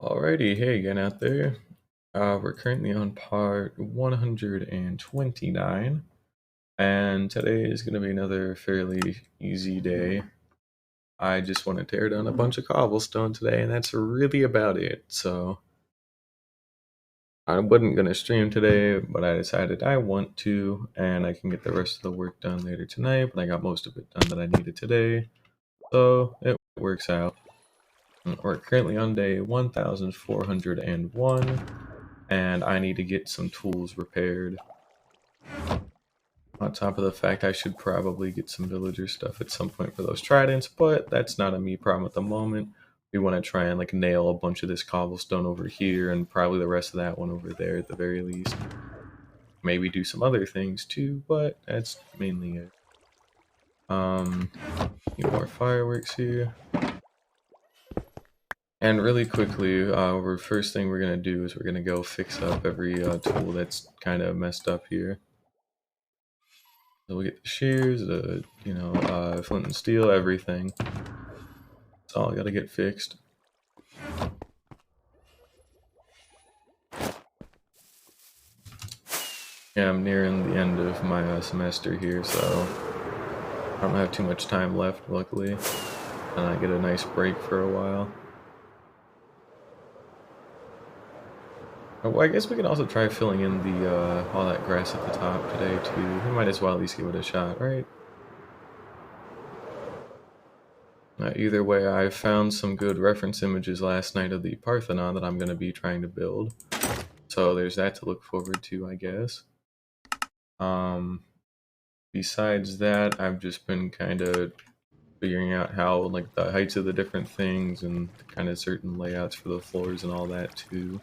Alrighty, hey again out there. We're currently on part 129, and today is going to be another fairly easy day. I just want to tear down a bunch of cobblestone today, and that's really about it. So, I wasn't going to stream today, but I decided I want to, and I can get the rest of the work done later tonight, but I got most of it done that I needed today, so it works out. We're currently on day 1401. And I need to get some tools repaired. On top of the fact I should probably get some villager stuff at some point for those tridents, but that's not a me problem at the moment. We want to try and nail a bunch of this cobblestone over here and probably the rest of that one over there at the very least. Maybe do some other things too, but that's mainly it. Need more fireworks here. And really quickly, first thing we're gonna do is we're gonna go fix up every tool that's kind of messed up here. So we get the shears, flint and steel, everything. It's all gotta get fixed. Yeah, I'm nearing the end of my semester here, so I don't have too much time left, luckily. And I get a nice break for a while. Well, I guess we can also try filling in the all that grass at the top today, too. We might as well at least give it a shot, right? Either way, I found some good reference images last night of the Parthenon that I'm going to be trying to build. So there's that to look forward to, I guess. Besides that, I've just been kind of figuring out how, the heights of the different things and kind of certain layouts for the floors and all that, too.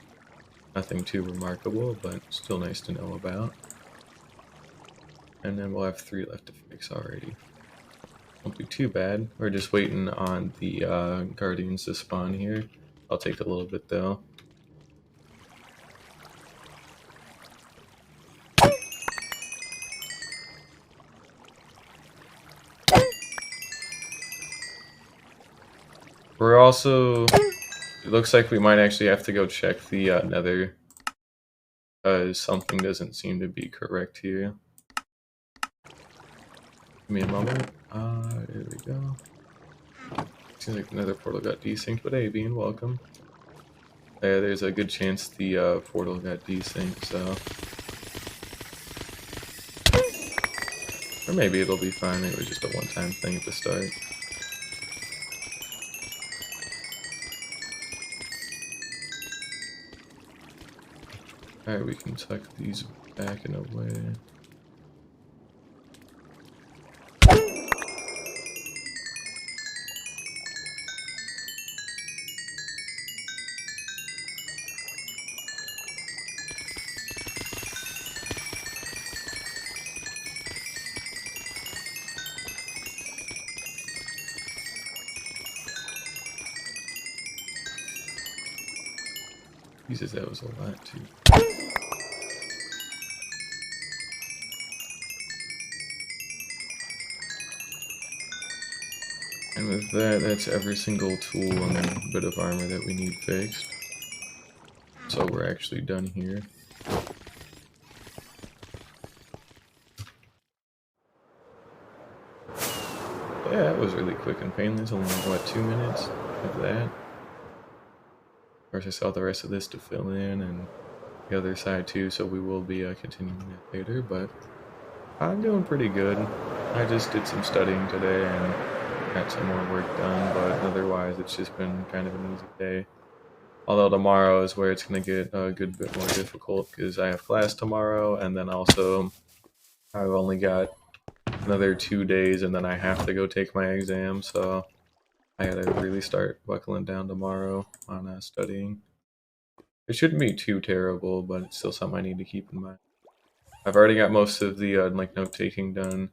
Nothing too remarkable, but still nice to know about. And then we'll have 3 left to fix already. Won't be too bad. We're just waiting on the guardians to spawn here. I'll take a little bit though. We're also... It looks like we might actually have to go check the nether. Because something doesn't seem to be correct here. Give me a moment. There we go. Seems like the nether portal got desynced, but hey, Bean, welcome. There's a good chance the portal got desynced, so... Or maybe it'll be fine, it was just a one-time thing at the start. Alright, we can tuck these back in a way. Jesus, that was a lot too. And with that, that's every single tool and bit of armor that we need fixed. So we're actually done here. Yeah, that was really quick and painless, only like, what, 2 minutes of that? Of course, I saw the rest of this to fill in, and the other side too, so we will be continuing that later, but I'm doing pretty good. I just did some studying today and got some more work done, but otherwise it's just been kind of an easy day. Although tomorrow is where it's going to get a good bit more difficult, because I have class tomorrow, and then also I've only got another 2 days, and then I have to go take my exam, so I gotta really start buckling down tomorrow on studying. It shouldn't be too terrible, but it's still something I need to keep in mind. I've already got most of the note-taking done,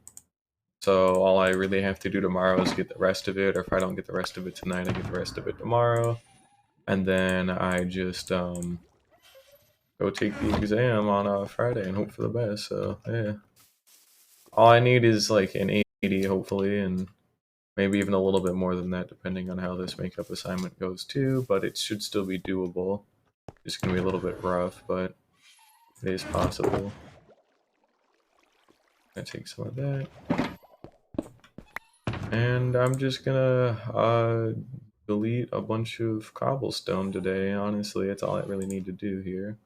so all I really have to do tomorrow is get the rest of it, or if I don't get the rest of it tonight, I get the rest of it tomorrow. And then I just go take the exam on Friday and hope for the best, so yeah. All I need is like an 80, hopefully, and maybe even a little bit more than that, depending on how this makeup assignment goes too, but it should still be doable. It's going to be a little bit rough, but it is possible. I take some of that. And I'm just gonna delete a bunch of cobblestone today. Honestly, that's all I really need to do here.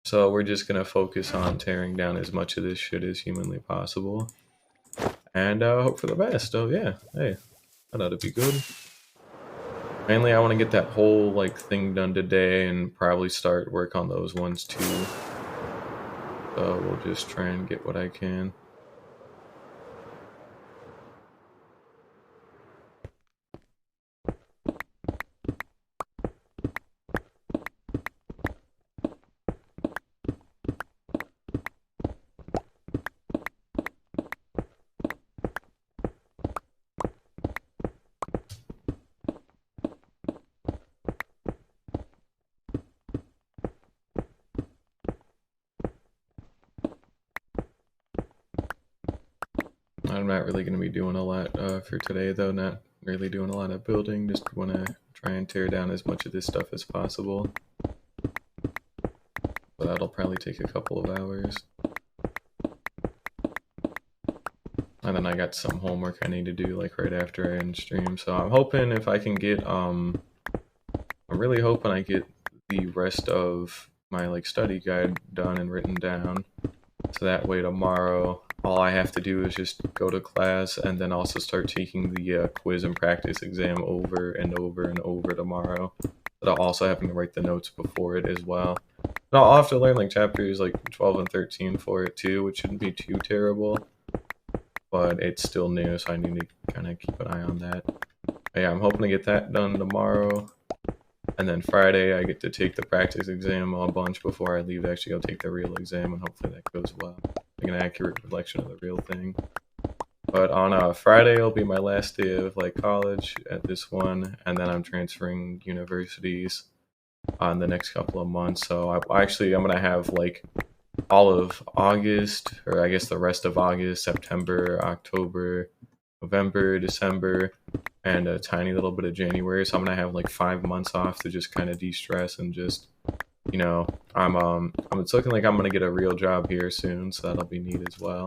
So we're just gonna focus on tearing down as much of this shit as humanly possible. And hope for the best. Oh yeah, hey, that ought to be good. Mainly I want to get that whole like thing done today and probably start work on those ones too. So we'll just try and get what I can. I'm not really going to be doing a lot for today, though. Not really doing a lot of building. Just want to try and tear down as much of this stuff as possible. But that'll probably take a couple of hours. And then I got some homework I need to do, like, right after I end stream. So I'm hoping if I can get, I'm really hoping I get the rest of my, like, study guide done and written down. So that way tomorrow, all I have to do is just go to class and then also start taking the quiz and practice exam over and over and over tomorrow. But I'll also having to write the notes before it as well. And I'll have to learn like chapters like 12 and 13 for it too, which shouldn't be too terrible. But it's still new, so I need to kind of keep an eye on that. But yeah, I'm hoping to get that done tomorrow. And then Friday, I get to take the practice exam a bunch before I leave to actually go take the real exam, and hopefully that goes well. Like an accurate reflection of the real thing. But on Friday, it'll be my last day of like college at this one, and then I'm transferring universities on the next couple of months. So I'm gonna have like all of August, or I guess the rest of August, September, October, November, December, and a tiny little bit of January. So I'm gonna have like 5 months off to just kind of de-stress and just, you know, it's looking like I'm gonna get a real job here soon, so that'll be neat as well.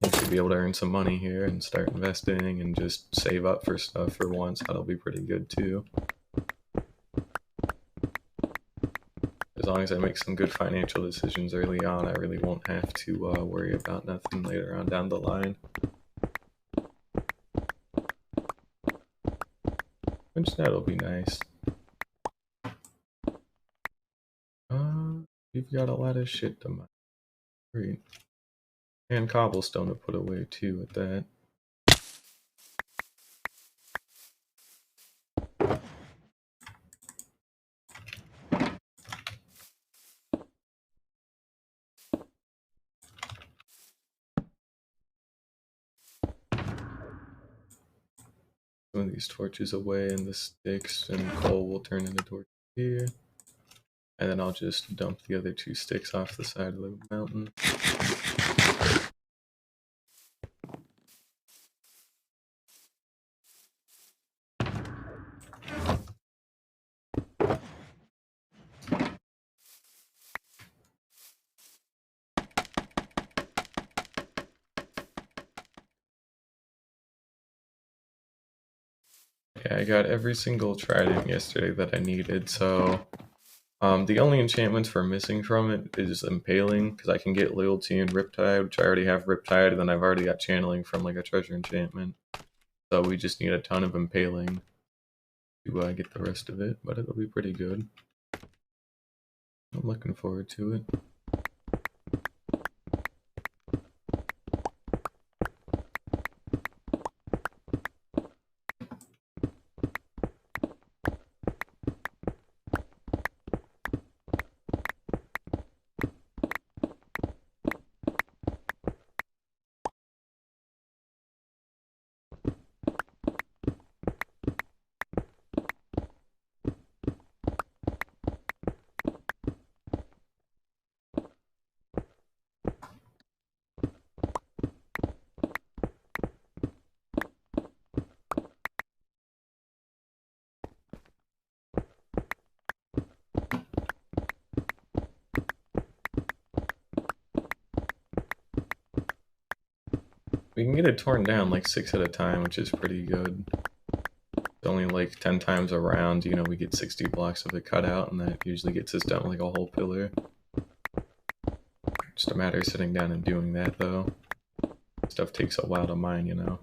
I should be able to earn some money here and start investing and just save up for stuff for once. That'll be pretty good too. As long as I make some good financial decisions early on, I really won't have to worry about nothing later on down the line. Which that'll be nice. We've got a lot of shit to mine. Great. And cobblestone to put away too with that. Some of these torches away and the sticks and coal will turn into torches here. And then I'll just dump the other 2 sticks off the side of the mountain. Yeah, I got every single trident yesterday that I needed, so the only enchantments we're missing from it is Impaling, because I can get Loyalty and Riptide, which I already have Riptide, and then I've already got Channeling from like a treasure enchantment. So we just need a ton of Impaling to get the rest of it, but it'll be pretty good. I'm looking forward to it. We can get it torn down like 6 at a time, which is pretty good. It's only like 10 times around, you know, we get 60 blocks of it cut out, and that usually gets us down like a whole pillar. Just a matter of sitting down and doing that, though. Stuff takes a while to mine, you know.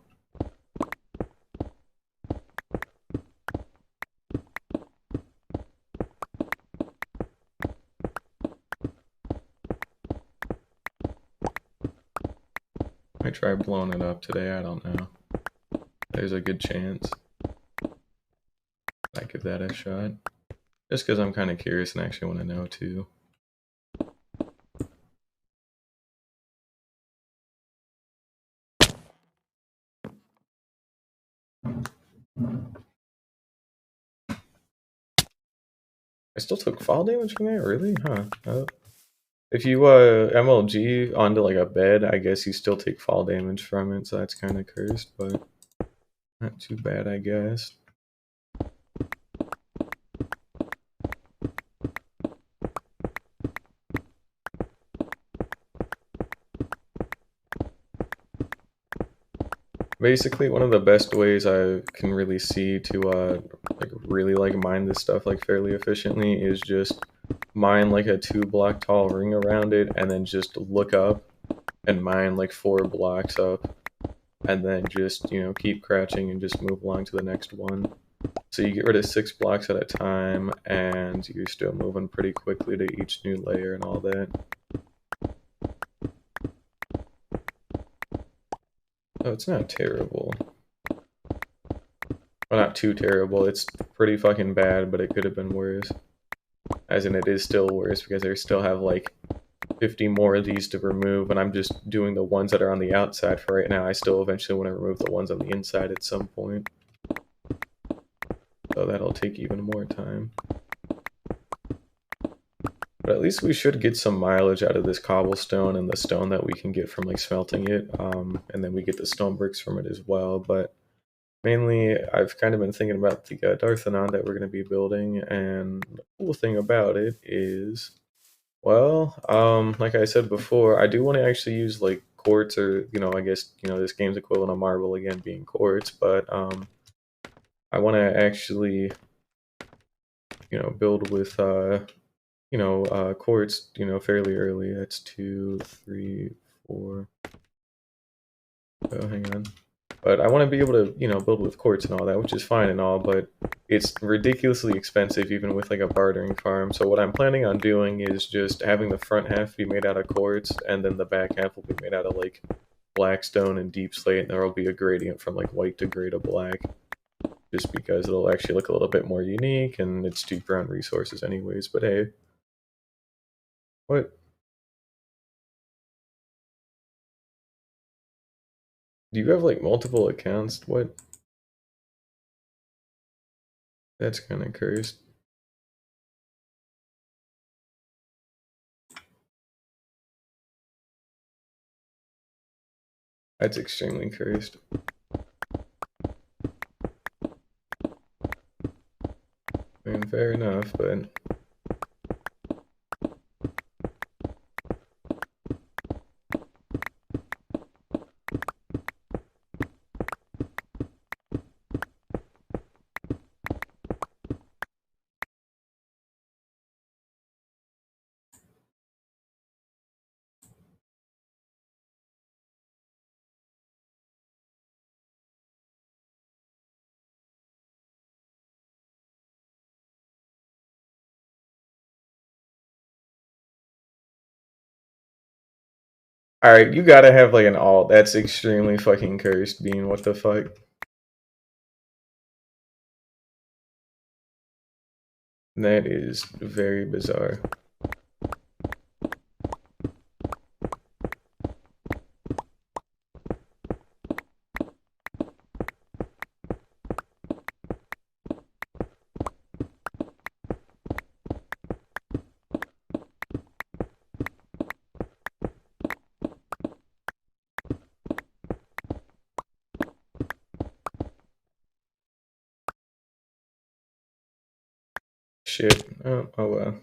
I try blowing it up today, I don't know. There's a good chance I give that a shot. Just because I'm kind of curious and actually want to know, too. I still took fall damage from that? Really? Huh. If you MLG onto like a bed, I guess you still take fall damage from it, so that's kind of cursed, but not too bad, I guess. Basically, one of the best ways I can really see to like really like mine this stuff like fairly efficiently is just mine like a 2-block tall ring around it, and then just look up and mine like 4 blocks up, and then just, you know, keep crouching and just move along to the next one. So you get rid of 6 blocks at a time, and you're still moving pretty quickly to each new layer and all that. Oh, it's not terrible. Well, not too terrible. It's pretty fucking bad, but it could have been worse. As in, it is still worse because I still have like 50 more of these to remove, and I'm just doing the ones that are on the outside for right now. I still eventually want to remove the ones on the inside at some point. So that'll take even more time. But at least we should get some mileage out of this cobblestone and the stone that we can get from like smelting it. And then we get the stone bricks from it as well. But mainly, I've kind of been thinking about the Darthanon that we're going to be building, and the cool thing about it is, well, like I said before, I do want to actually use like quartz, or, you know, I guess, you know, this game's equivalent of marble again being quartz, but I want to actually, you know, build with quartz, you know, fairly early. That's 2, 3, 4. Oh, hang on. But I want to be able to, you know, build with quartz and all that, which is fine and all, but it's ridiculously expensive even with like a bartering farm. So what I'm planning on doing is just having the front half be made out of quartz, and then the back half will be made out of like black stone and deep slate, and there will be a gradient from like white to gray to black, just because it'll actually look a little bit more unique, and it's cheaper on resources anyways. But hey, what? Do you have like multiple accounts? What? That's kind of cursed. That's extremely cursed. I mean, fair enough, but alright, you gotta have like an alt. That's extremely fucking cursed, Bean. What the fuck? That is very bizarre. Shit. Oh well.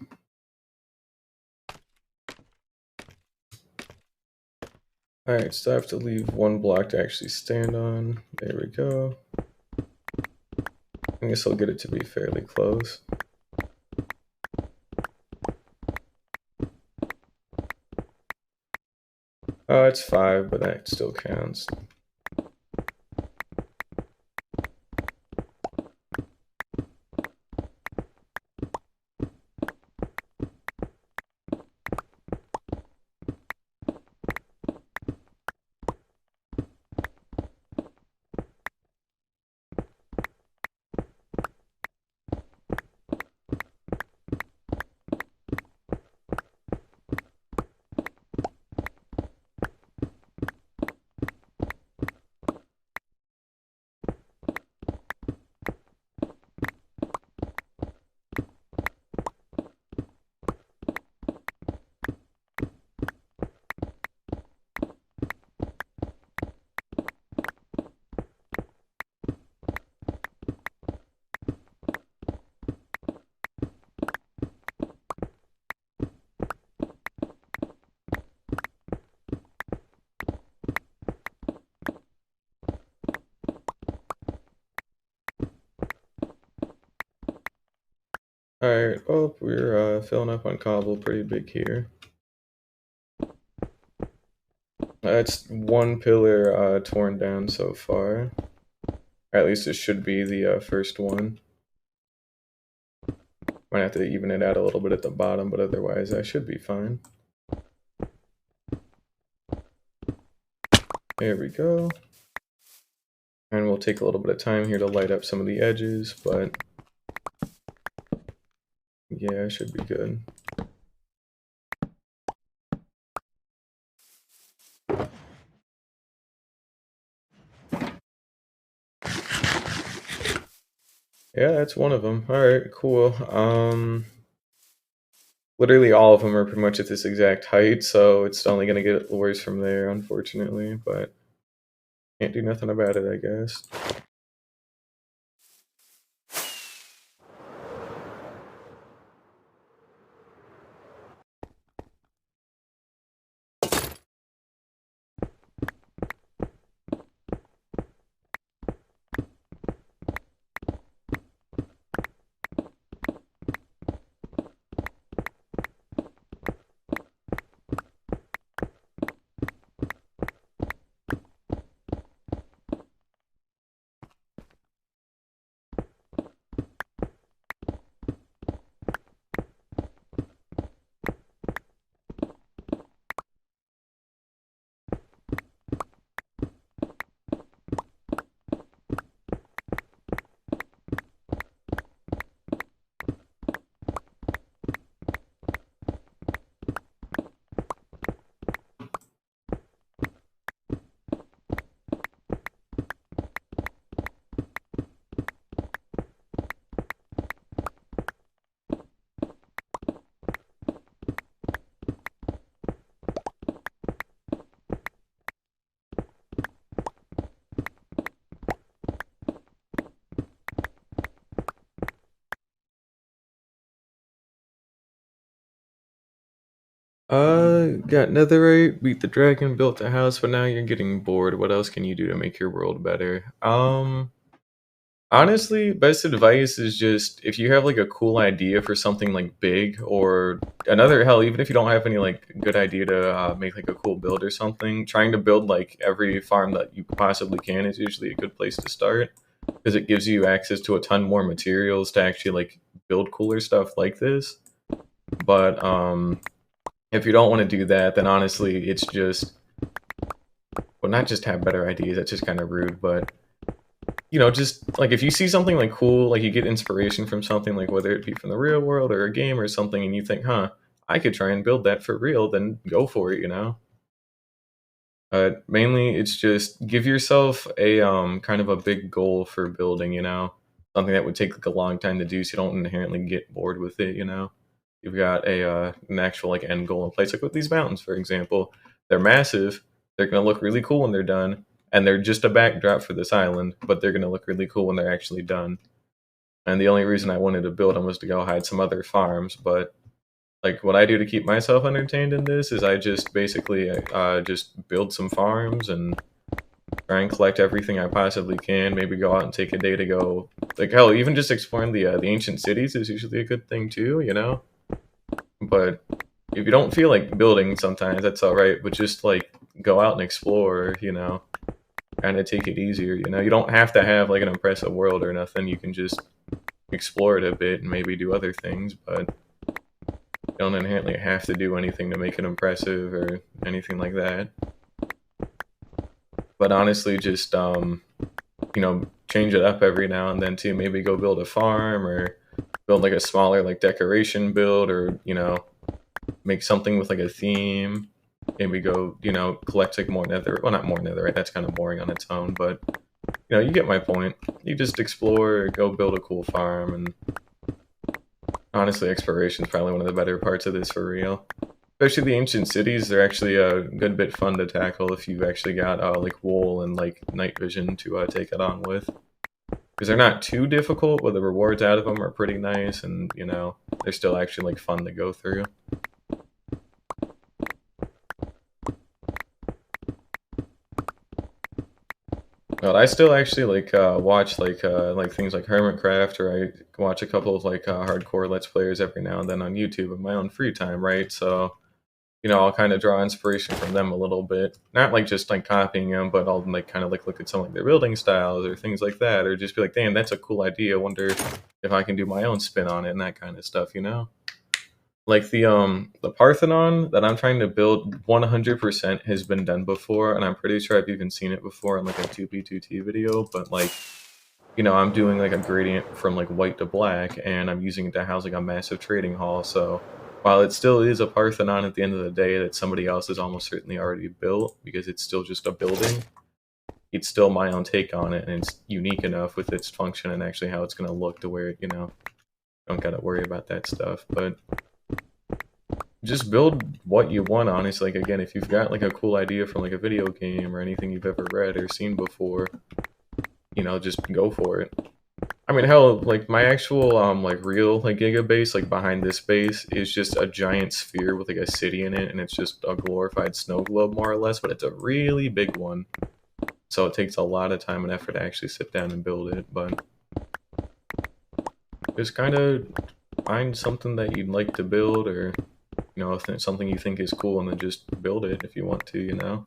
Alright, so I have to leave one block to actually stand on. There we go. I guess I'll get it to be fairly close. Oh, it's 5, but that still counts. Alright, well, we're filling up on cobble pretty big here. It's one pillar torn down so far. Or at least it should be the first one. Might have to even it out a little bit at the bottom, but otherwise I should be fine. There we go. And we'll take a little bit of time here to light up some of the edges, but yeah, it should be good. Yeah, that's one of them. Alright, cool. Literally all of them are pretty much at this exact height, so it's only going to get worse from there, unfortunately, but can't do nothing about it, I guess. Got netherite, beat the dragon, built a house, but now you're getting bored. What else can you do to make your world better? Honestly, best advice is just if you have like a cool idea for something like big or another hell, even if you don't have any like good idea to make like a cool build or something, trying to build like every farm that you possibly can is usually a good place to start because it gives you access to a ton more materials to actually like build cooler stuff like this. But if you don't want to do that, then honestly, it's just, well, not just have better ideas, that's just kind of rude, but, you know, just, like, if you see something, like, cool, like, you get inspiration from something, like, whether it be from the real world or a game or something, and you think, huh, I could try and build that for real, then go for it, you know? Mainly, it's just give yourself a, kind of a big goal for building, you know? Something that would take, like, a long time to do so you don't inherently get bored with it, you know? You've got a an actual like end goal in place. Like with these mountains, for example, they're massive. They're gonna look really cool when they're done, and they're just a backdrop for this island. But they're gonna look really cool when they're actually done. And the only reason I wanted to build them was to go hide some other farms. But like what I do to keep myself entertained in this is I just basically just build some farms and try and collect everything I possibly can. Maybe go out and take a day to go, like hell, even just exploring the ancient cities is usually a good thing too, you know. But if you don't feel like building, sometimes that's all right. But just like go out and explore, you know, kind of take it easier. You know, you don't have to have like an impressive world or nothing. You can just explore it a bit and maybe do other things, but you don't inherently have to do anything to make it impressive or anything like that. But honestly, just you know, change it up every now and then too. Maybe go build a farm or build like a smaller like decoration build, or you know, make something with like a theme. Maybe go, you know, collect like more nether. Well, not more netherite. That's kind of boring on its own, but you know, you get my point. You just explore, go build a cool farm, and honestly, exploration is probably one of the better parts of this for real. Especially the ancient cities, they're actually a good bit fun to tackle if you've actually got like wool and like night vision to take it on with. Because they're not too difficult, but the rewards out of them are pretty nice, and you know, they're still actually like fun to go through. But I still actually like watch like things like Hermitcraft, or I watch a couple of like hardcore Let's Players every now and then on YouTube in my own free time, right? So you know, I'll kind of draw inspiration from them a little bit. Not like just like copying them, but I'll like kind of like look at some like their building styles or things like that, or just be like, damn, that's a cool idea. I wonder if I can do my own spin on it and that kind of stuff, you know? Like the Parthenon that I'm trying to build 100% has been done before, and I'm pretty sure I've even seen it before in like a 2p2t video, but like you know, I'm doing like a gradient from like white to black, and I'm using it to house like a massive trading hall. So while it still is a Parthenon at the end of the day that somebody else has almost certainly already built, because it's still just a building, it's still my own take on it, and it's unique enough with its function and actually how it's going to look to where, you know, don't got to worry about that stuff. But just build what you want, honestly. Like, again, if you've got like a cool idea from like a video game or anything you've ever read or seen before, you know, just go for it. I mean, hell, like my actual like real like giga base, like behind this base, is just a giant sphere with like a city in it, and it's just a glorified snow globe more or less, but it's a really big one. So it takes a lot of time and effort to actually sit down and build it, but just kind of find something that you'd like to build, or you know, if it's something you think is cool, and then just build it if you want to, you know.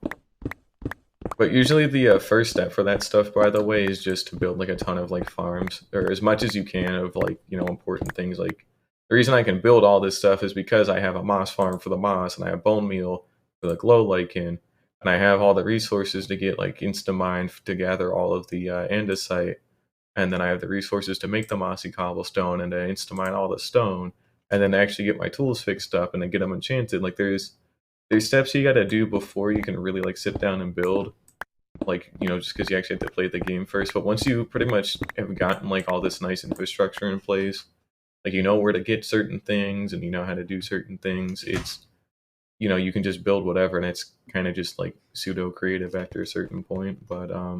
But usually the first step for that stuff, by the way, is just to build like a ton of like farms, or as much as you can of like, you know, important things. Like the reason I can build all this stuff is because I have a moss farm for the moss, and I have bone meal for the glow lichen, and I have all the resources to get like Instamine to gather all of the andesite, and then I have the resources to make the mossy cobblestone and to Instamine all the stone, and then actually get my tools fixed up and then get them enchanted. Like there's steps you got to do before you can really like sit down and build, like, you know, just because you actually have to play the game first. But once you pretty much have gotten like all this nice infrastructure in place, like you know where to get certain things and you know how to do certain things, it's, you know, you can just build whatever, and it's kind of just like pseudo creative after a certain point. But I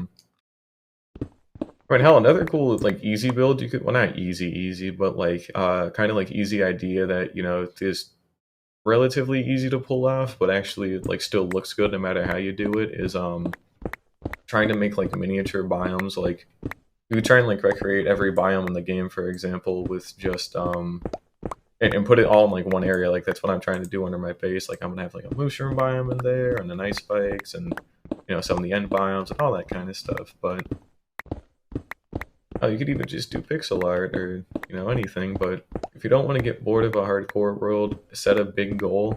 mean, hell, another cool like easy build you could, well, not easy, but like kind of like easy idea that, you know, is relatively easy to pull off, but actually like still looks good no matter how you do it, is trying to make like miniature biomes. Like you could try and like recreate every biome in the game, for example, with just and put it all in like one area. Like that's what I'm trying to do under my base. Like I'm gonna have like a mushroom biome in there, and the ice spikes, and you know, some of the end biomes and all that kind of stuff. But you could even just do pixel art or, you know, anything. But if you don't want to get bored of a hardcore world, set a big goal.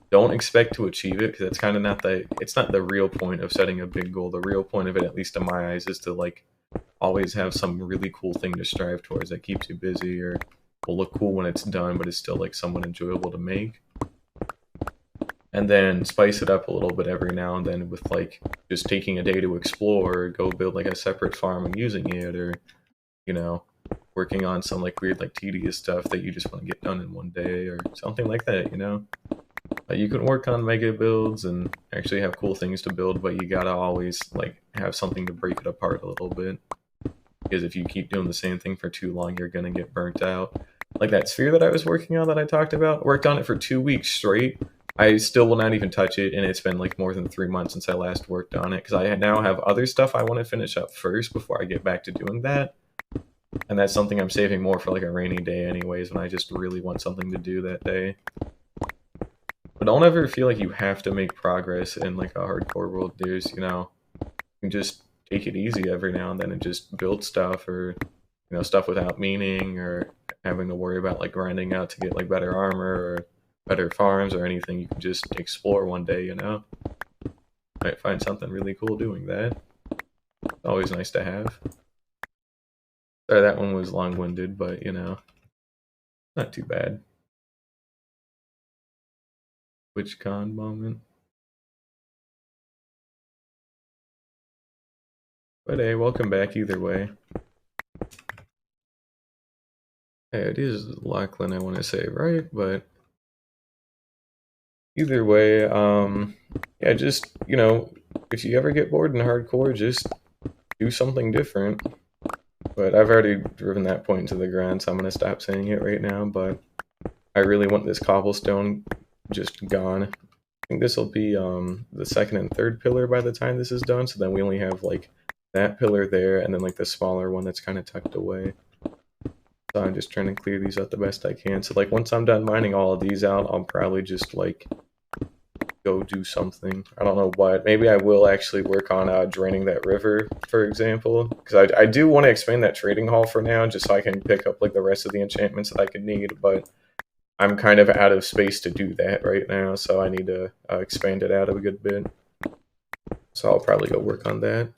Don't expect to achieve it, because that's kind of not it's not the real point of setting a big goal. The real point of it, at least in my eyes, is to like always have some really cool thing to strive towards that keeps you busy, or will look cool when it's done, but it's still like somewhat enjoyable to make. And then spice it up a little bit every now and then with like just taking a day to explore, or go build like a separate farm and using it, or you know, working on some like weird like tedious stuff that you just want to get done in one day or something like that, you know. You can work on mega builds and actually have cool things to build, but you gotta always like have something to break it apart a little bit, because if you keep doing the same thing for too long, you're gonna get burnt out. like that sphere that I was working on that I talked about, worked on it for 2 weeks straight. I still will not even touch it, and it's been like more than 3 months since I last worked on it because I now have other stuff I want to finish up first before I get back to doing that. And that's something I'm saving more for like a rainy day anyways, when I just really want something to do that day. But don't ever feel like you have to make progress in like a hardcore world. There's, you can just take it easy every now and then and just build stuff, or stuff without meaning, or having to worry about like grinding out to get like better armor or better farms or anything. You can just explore one day, might find something really cool doing that. It's always nice to have. Sorry, that one was long-winded, but not too bad. Which con moment? But hey, welcome back either way. Hey, it is Lachlan, I want to say, right? But either way, yeah, just, if you ever get bored in hardcore, just do something different. But I've already driven that point to the ground, so I'm going to stop saying it right now, but I really want this cobblestone just gone. I think this will be the second and third pillar by the time this is done, so then we only have like that pillar there, and then like the smaller one that's kind of tucked away. So I'm just trying to clear these out the best I can. So like once I'm done mining all of these out, I'll probably just like go do something. I don't know what. Maybe I will actually work on draining that river, for example, because I do want to expand that trading hall for now, just so I can pick up like the rest of the enchantments that I could need, but I'm kind of out of space to do that right now, so I need to expand it out a good bit. So I'll probably go work on that.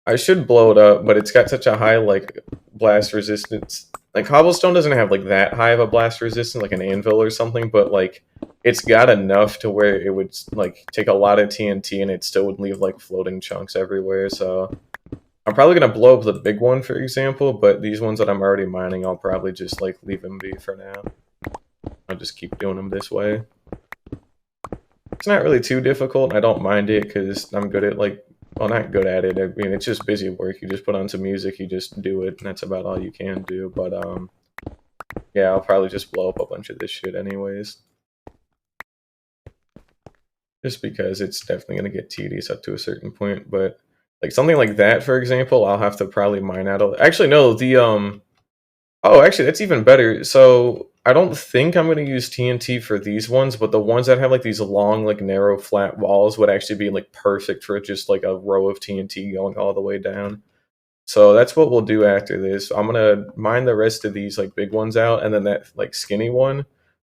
I should blow it up, but it's got such a high like blast resistance. Like Cobblestone doesn't have like that high of a blast resistance, like an anvil or something, but like it's got enough to where it would like take a lot of TNT and it still would leave like floating chunks everywhere. So I'm probably gonna blow up the big one, for example, but these ones that I'm already mining, I'll probably just like leave them be for now. I'll just keep doing them this way. It's not really too difficult. I don't mind it because I'm good at like, well, not good at it. I mean, it's just busy work. You just put on some music, you just do it, and that's about all you can do. But yeah, I'll probably just blow up a bunch of this shit anyways. Just because it's definitely gonna get tedious up to a certain point. But like something like that, for example, I'll have to probably mine out. Actually, no, the oh, actually, that's even better. So I don't think I'm going to use TNT for these ones, but the ones that have like these long, like narrow, flat walls would actually be like perfect for just like a row of TNT going all the way down. So that's what we'll do after this. I'm going to mine the rest of these like big ones out, and then that like skinny one,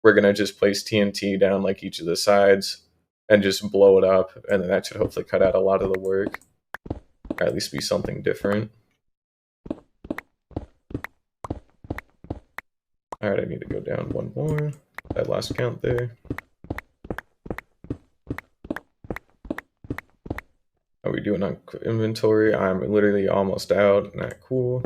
we're going to just place TNT down like each of the sides and just blow it up, and then that should hopefully cut out a lot of the work, or at least be something different. Alright, I need to go down one more. I lost count there. How are we doing on inventory? I'm literally almost out. Not cool.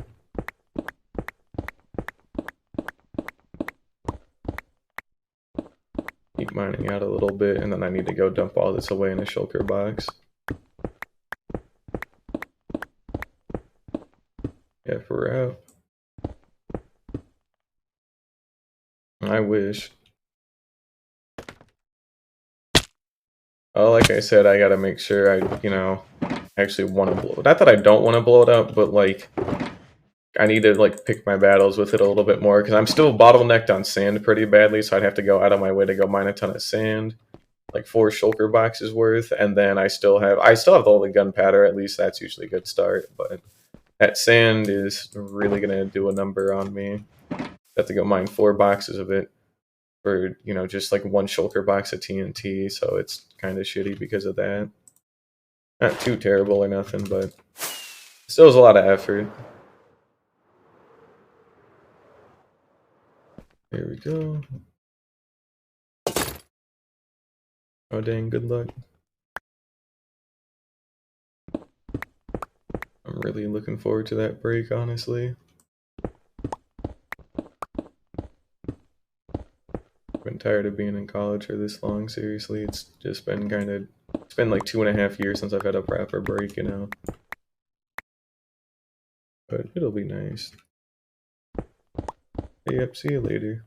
Keep mining out a little bit, and then I need to go dump all this away in a shulker box. Yeah, we're out. I wish. Oh, like I said, I gotta make sure I, actually want to blow it. Not that I don't want to blow it up, but like, I need to like pick my battles with it a little bit more, because I'm still bottlenecked on sand pretty badly, so I'd have to go out of my way to go mine a ton of sand, like 4 shulker boxes worth, and then I still have all the gunpowder. At least that's usually a good start, but that sand is really gonna do a number on me. I have to go mine 4 boxes of it for, just like 1 shulker box of TNT, so it's kind of shitty because of that. Not too terrible or nothing, but still is a lot of effort. Here we go. Oh dang, good luck. I'm really looking forward to that break, honestly. I've been tired of being in college for this long, seriously. It's just been it's been like 2.5 years since I've had a proper break, But it'll be nice. Yep, see you later.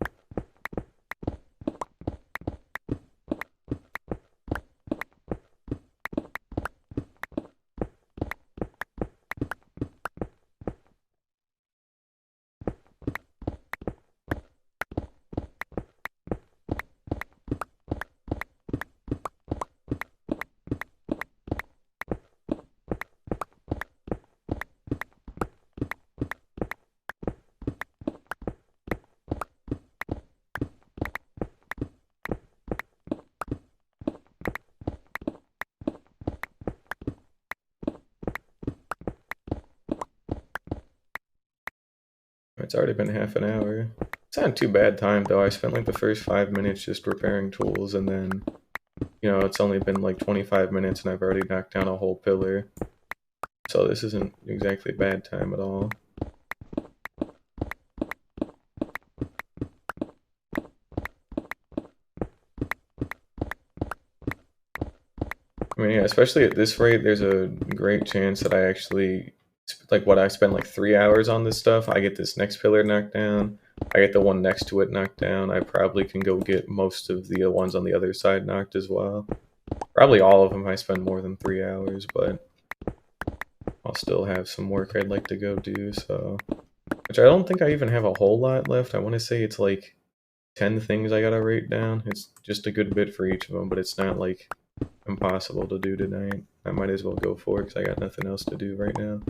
It's already been half an hour. It's not too bad time though. I spent like the first 5 minutes just repairing tools, and then, you know, it's only been like 25 minutes and I've already knocked down a whole pillar. So this isn't exactly bad time at all. I mean, yeah, especially at this rate, there's a great chance that I actually, like what I spent like 3 hours on this stuff, I get this next pillar knocked down, I get the one next to it knocked down, I probably can go get most of the ones on the other side knocked as well. Probably all of them if I spend more than 3 hours, but I'll still have some work I'd like to go do, so... Which I don't think I even have a whole lot left. I want to say it's like 10 things I gotta write down. It's just a good bit for each of them, but it's not like impossible to do tonight. I might as well go for it because I got nothing else to do right now.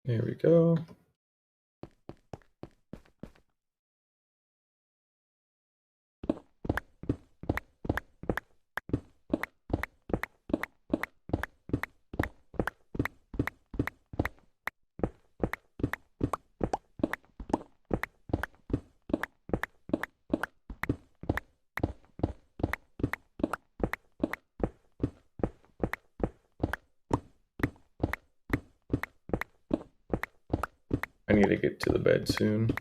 There we go. I need to get to the bed soon.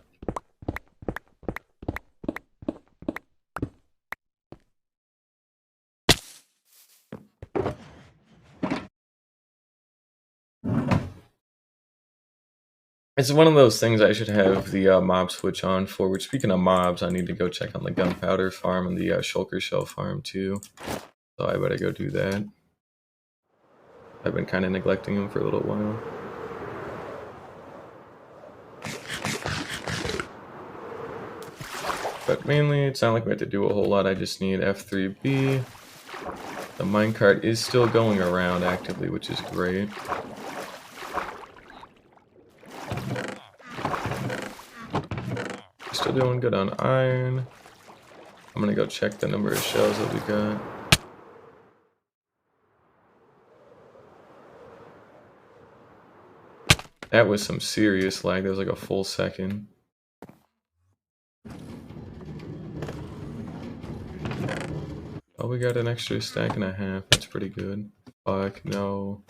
It's one of those things I should have the mob switch on for, which speaking of mobs, I need to go check on the gunpowder farm and the shulker shell farm too. So I better go do that. I've been kind of neglecting them for a little while. But mainly, it's not like we have to do a whole lot. I just need F3B. The minecart is still going around actively, which is great. Still doing good on iron. I'm gonna go check the number of shells that we got. That was some serious lag. That was like a full second. Oh, we got an extra stack and a half. That's pretty good. Fuck, no.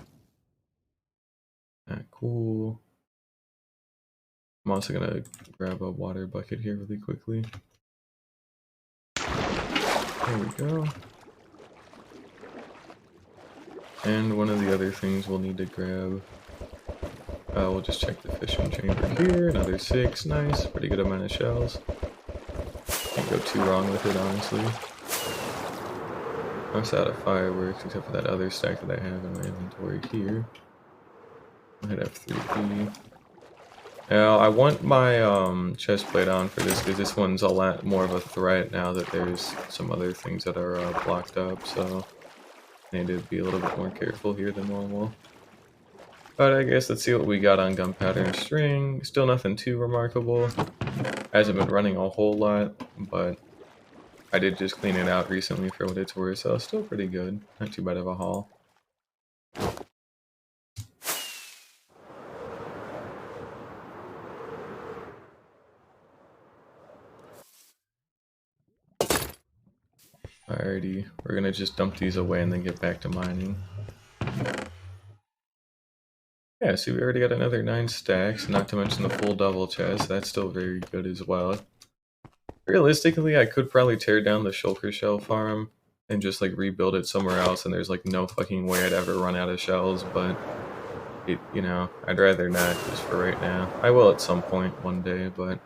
Not cool. I'm also gonna grab a water bucket here really quickly. There we go. And one of the other things we'll need to grab. We'll just check the fishing chamber here. Another 6. Nice. Pretty good amount of shells. Can't go too wrong with it, honestly. I'm out of fireworks, except for that other stack that I have in my inventory here. I'll hit F3B. Now, I want my chest plate on for this, because this one's a lot more of a threat now that there's some other things that are blocked up, so I need to be a little bit more careful here than normal. But I guess let's see what we got on gunpowder and string. Still nothing too remarkable. Hasn't been running a whole lot, but I did just clean it out recently for what it's worth, so still pretty good. Not too bad of a haul. Alrighty, we're gonna just dump these away and then get back to mining. Yeah, see, we already got another 9 stacks, not to mention the full double chest. That's still very good as well. Realistically, I could probably tear down the shulker shell farm and just like rebuild it somewhere else, and there's like no fucking way I'd ever run out of shells, but I'd rather not just for right now. I will at some point one day, but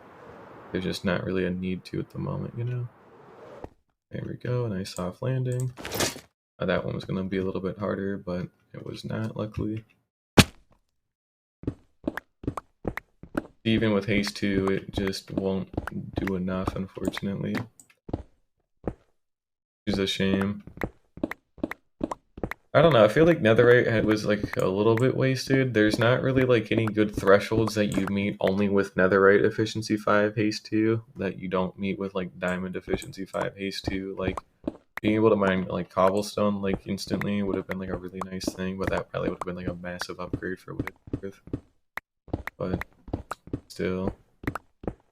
there's just not really a need to at the moment. There we go, nice soft landing. That one was going to be a little bit harder, but it was not, luckily. Even with haste 2, it just won't do enough, unfortunately. Which is a shame. I don't know, I feel like netherite was like a little bit wasted. There's not really like any good thresholds that you meet only with netherite efficiency 5 haste 2 that you don't meet with like diamond efficiency 5 haste 2. Like being able to mine like cobblestone like instantly would have been like a really nice thing, but that probably would have been like a massive upgrade for what it's worth. But still.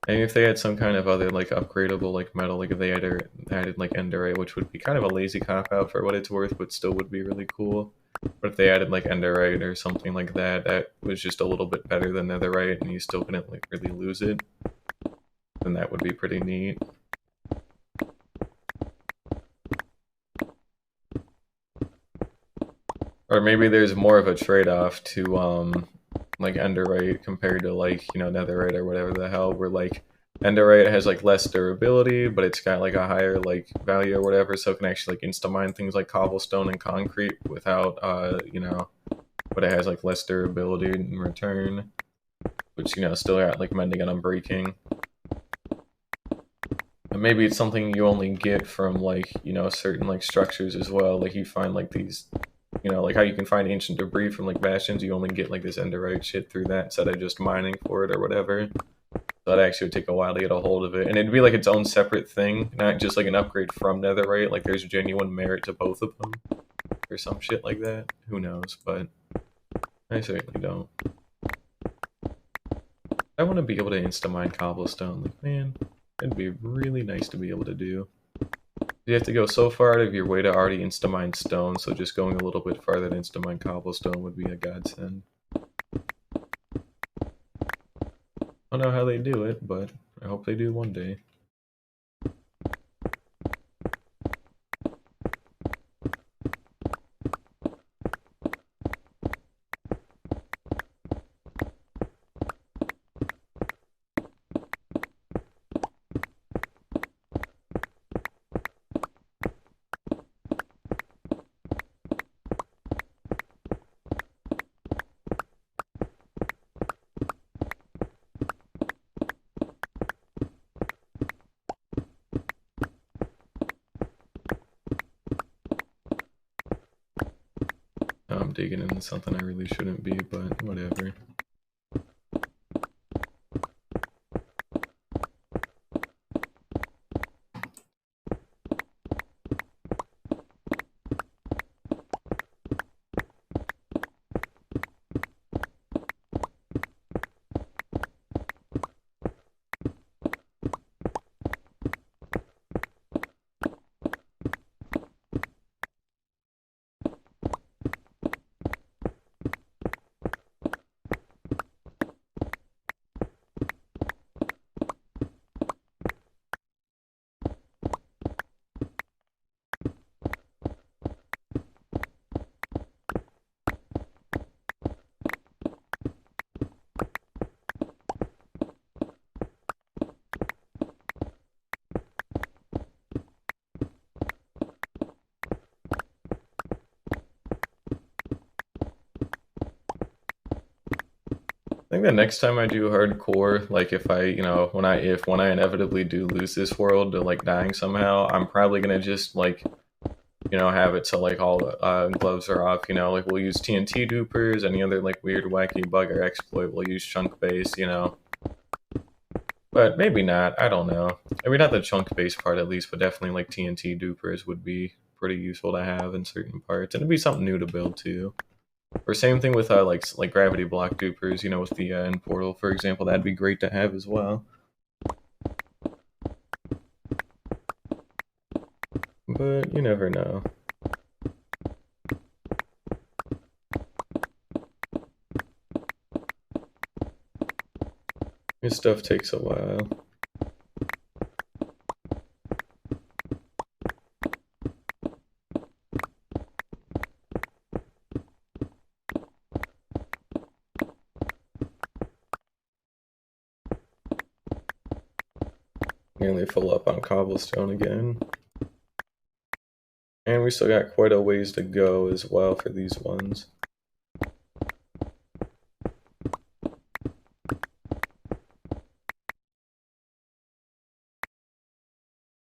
And if they had some kind of other like upgradable like metal, like if they had added like enderite, which would be kind of a lazy cop out for what it's worth, but still would be really cool. But if they added like enderite or something like that, that was just a little bit better than netherite, and you still couldn't like really lose it, then that would be pretty neat. Or maybe there's more of a trade-off to like enderite compared to like netherite or whatever the hell, where like enderite has like less durability, but it's got like a higher like value or whatever, so it can actually like insta-mine things like cobblestone and concrete without but it has like less durability in return, which still got like mending and unbreaking. And maybe it's something you only get from like certain like structures as well, like you find like these like how you can find ancient debris from like bastions, you only get like this enderite shit through that instead of just mining for it or whatever. So that actually would take a while to get a hold of it, and it'd be like its own separate thing, not just like an upgrade from netherite. Like there's genuine merit to both of them, or some shit like that. Who knows? But I certainly don't. I want to be able to insta-mine cobblestone. Like, man, it'd be really nice to be able to do. You have to go so far out of your way to already insta-mine stone, so just going a little bit farther to insta-mine cobblestone would be a godsend. I don't know how they do it, but I hope they do one day. I'm digging into something I really shouldn't be, but whatever. I think the next time I do hardcore, like if I, when I inevitably do lose this world to like dying somehow, I'm probably gonna just like, have it so like all gloves are off. Like we'll use TNT dupers, any other like weird wacky bug or exploit. We'll use chunk base, but maybe not. I don't know. I mean, not the chunk base part at least, but definitely like TNT dupers would be pretty useful to have in certain parts, and it'd be something new to build too. Or same thing with like gravity block dupers, with the end portal, for example. That'd be great to have as well. But you never know. This stuff takes a while. Nearly full up on Cobblestone again. And we still got quite a ways to go as well for these ones.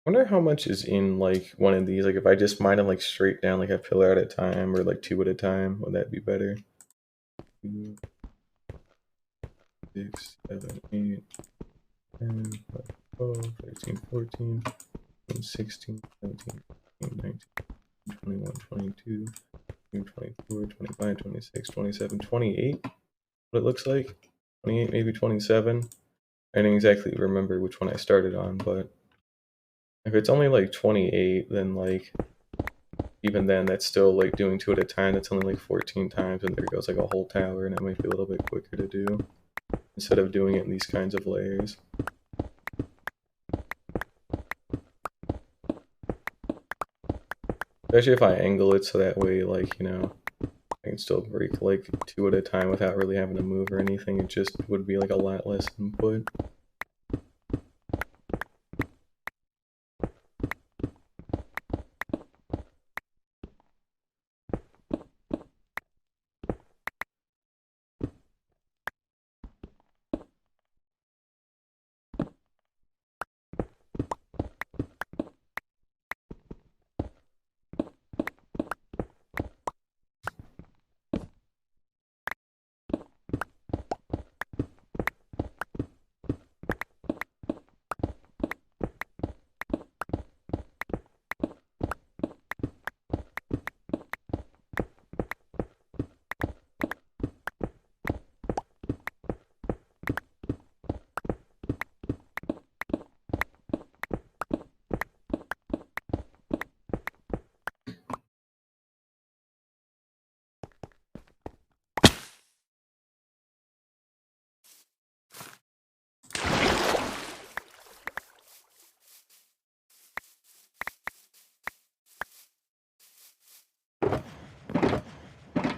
Wonder how much is in like one of these. Like if I just mine them like straight down, like a pillar at a time, or like 2 at a time, would that be better? 2, 6, 7, 8, 10, 12, 13, 14, 16, 17, 18, 19, 21, 22, 24, 25, 26, 27, 28. What it looks like. 28, maybe 27. I didn't exactly remember which one I started on, but if it's only like 28, then like even then that's still like doing 2 at a time. That's only like 14 times, and there goes like a whole tower, and it might be a little bit quicker to do instead of doing it in these kinds of layers. Especially if I angle it so that way, like, you know, I can still break like 2 at a time without really having to move or anything. It just would be like a lot less input.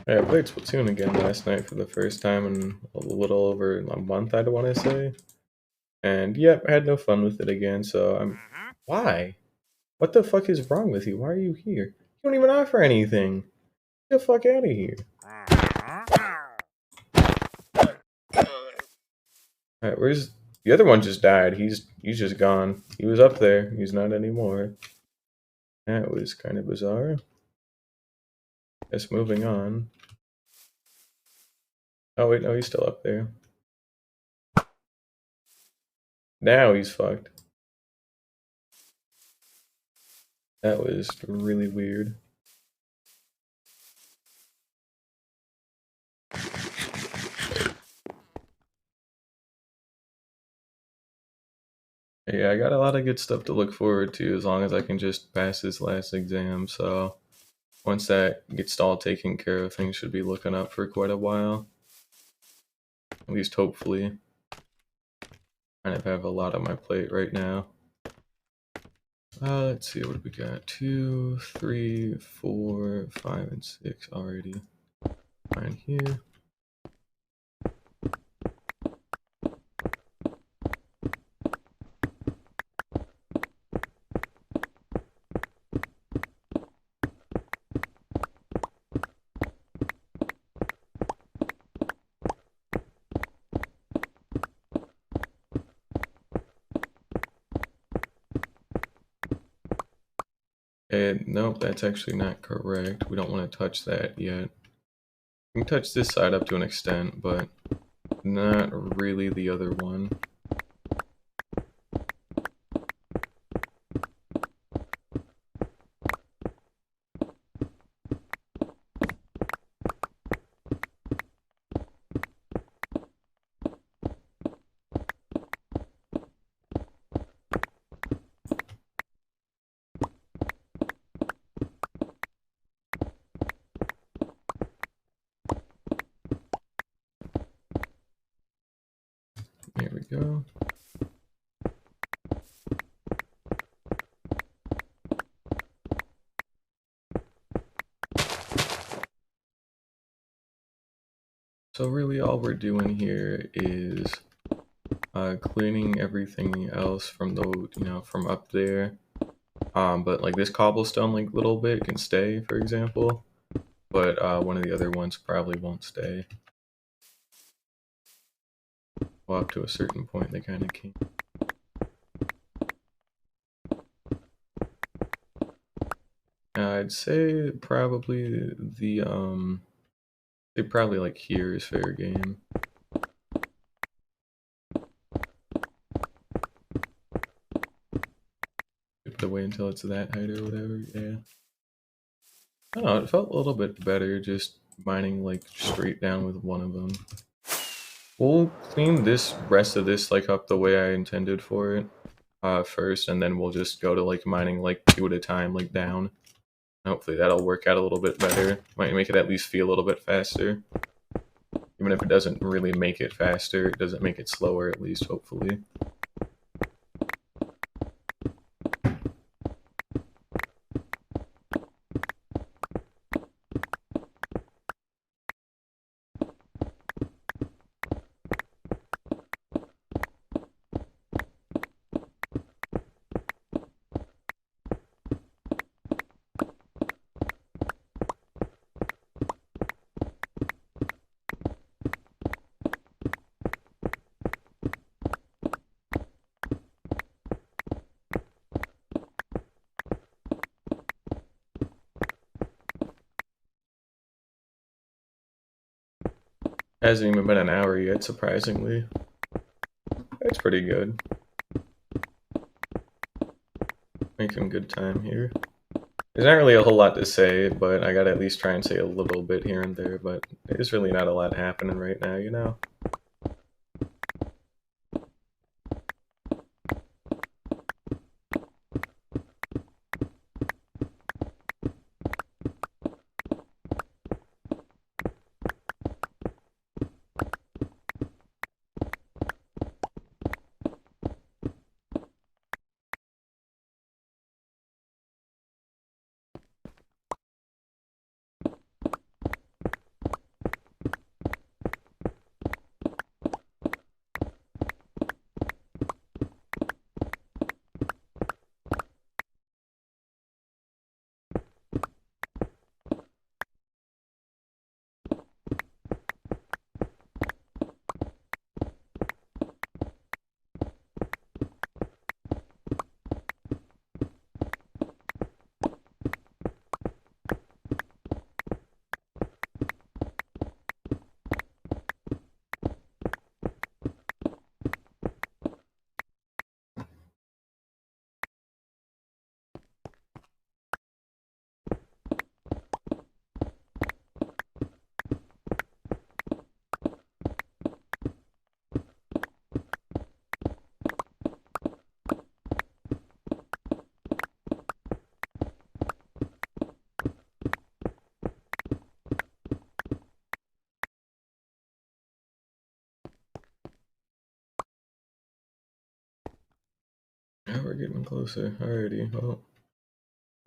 Yeah, I played Splatoon again last night for the first time in a little over a month, I'd want to say. And yep, I had no fun with it again, so I'm... Why? What the fuck is wrong with you? Why are you here? You don't even offer anything. Get the fuck out of here. Alright, where's... The other one just died. He's just gone. He was up there. He's not anymore. That was kind of bizarre. Guess moving on. Oh wait, no, he's still up there. Now he's fucked. That was really weird. Yeah, I got a lot of good stuff to look forward to as long as I can just pass this last exam, so once that gets all taken care of, things should be looking up for quite a while. At least hopefully. Kind of have a lot on my plate right now. Let's see, what do we got? 2, 3, 4, 5, and 6 already. Fine here. And nope, that's actually not correct. We don't want to touch that yet. We can touch this side up to an extent, but not really the other one. Here we go. So really all we're doing here is cleaning everything else from the, from up there. But like this cobblestone like little bit can stay, for example, but one of the other ones probably won't stay. Well, up to a certain point they kind of can't. I'd say probably they probably like here is fair game. The way until it's that height or whatever, yeah. I don't know, it felt a little bit better just mining like straight down with one of them. We'll clean this rest of this like up the way I intended for it first, and then we'll just go to like mining like 2 at a time, like down. Hopefully that'll work out a little bit better. Might make it at least feel a little bit faster. Even if it doesn't really make it faster, it doesn't make it slower at least, hopefully. Hasn't even been an hour yet, surprisingly. That's pretty good. Making good time here. There's not really a whole lot to say, but I gotta at least try and say a little bit here and there, but there's really not a lot happening right now, you know? Yeah, we're getting closer. Alrighty, well,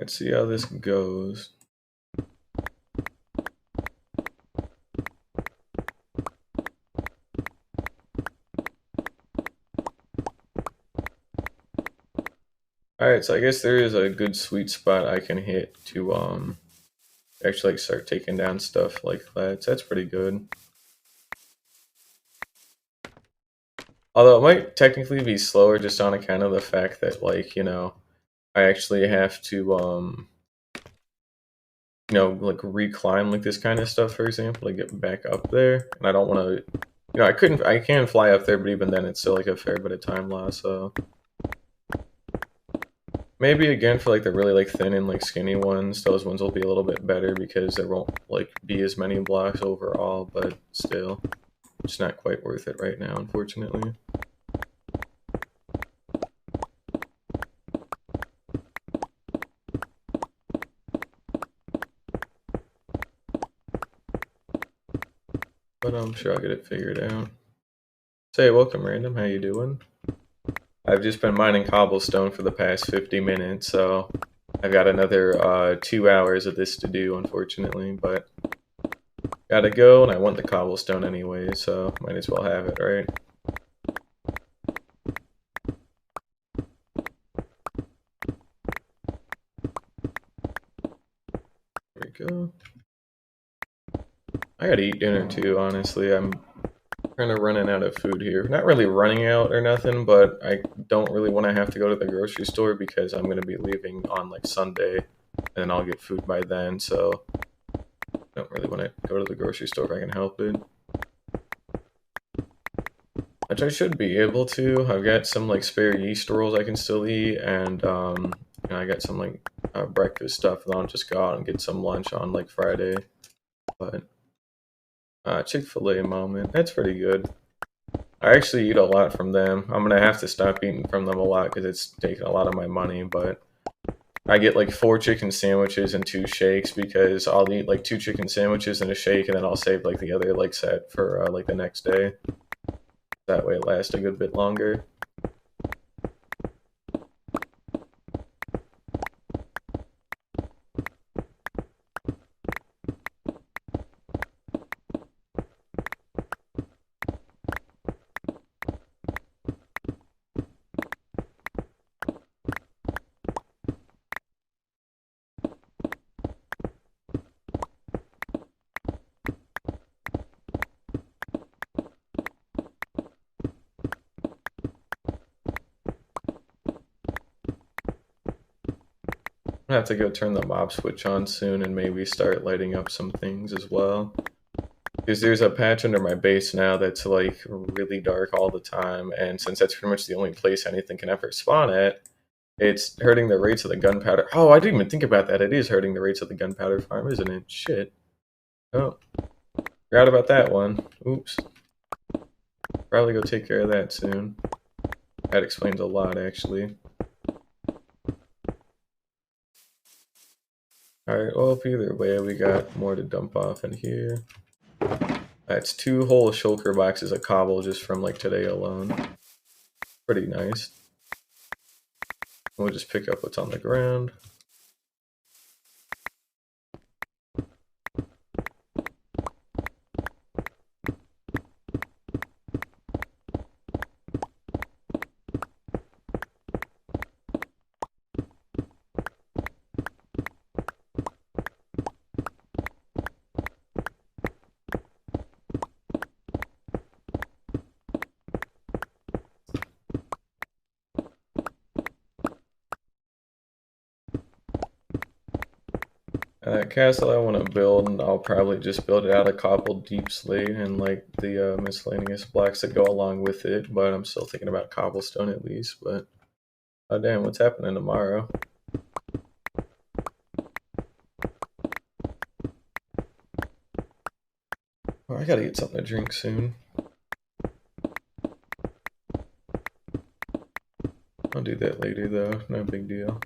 let's see how this goes. Alright, so I guess there is a good sweet spot I can hit to actually like start taking down stuff like that. So that's pretty good. Although it might technically be slower just on account of the fact that like, I actually have to like reclimb like this kind of stuff, for example, to get back up there. And I don't want to, I can fly up there, but even then it's still like a fair bit of time loss, so. Maybe again for like the really like thin and like skinny ones, those ones will be a little bit better because there won't like be as many blocks overall, but still, it's not quite worth it right now, unfortunately. But I'm sure I'll get it figured out. Say, welcome, random. How you doing? I've just been mining cobblestone for the past 50 minutes, so I've got another 2 hours of this to do, unfortunately, but gotta go, and I want the cobblestone anyway, so might as well have it, right? go. I gotta eat dinner too, honestly. I'm kind of running out of food here. Not really running out or nothing, but I don't really want to have to go to the grocery store because I'm going to be leaving on like Sunday and I'll get food by then, so I don't really want to go to the grocery store if I can help it. Which I should be able to. I've got some like spare yeast rolls I can still eat, and I got some like breakfast stuff that I'll just go out and get some lunch on like Friday. But Chick-fil-A moment, that's pretty good. I actually eat a lot from them. I'm gonna have to stop eating from them a lot because it's taking a lot of my money, but I get like 4 chicken sandwiches and 2 shakes because I'll eat like 2 chicken sandwiches and a shake, and then I'll save like the other like set for like the next day. That way it lasts a good bit longer. I have to go turn the mob switch on soon and maybe start lighting up some things as well. Because there's a patch under my base now that's like really dark all the time, and since that's pretty much the only place anything can ever spawn at, it's hurting the rates of the gunpowder. Oh, I didn't even think about that. It is hurting the rates of the gunpowder farm, isn't it? Shit. Oh, forgot about that one. Oops. Probably go take care of that soon. That explains a lot, actually. Alright, well, either way, we got more to dump off in here. That's 2 whole shulker boxes of cobble just from, like, today alone. Pretty nice. We'll just pick up what's on the ground. Castle I want to build, and I'll probably just build it out of cobbled deep slate and like the miscellaneous blocks that go along with it, but I'm still thinking about cobblestone at least. But oh damn, what's happening tomorrow? Oh, I gotta get something to drink soon. I'll do that later though, no big deal.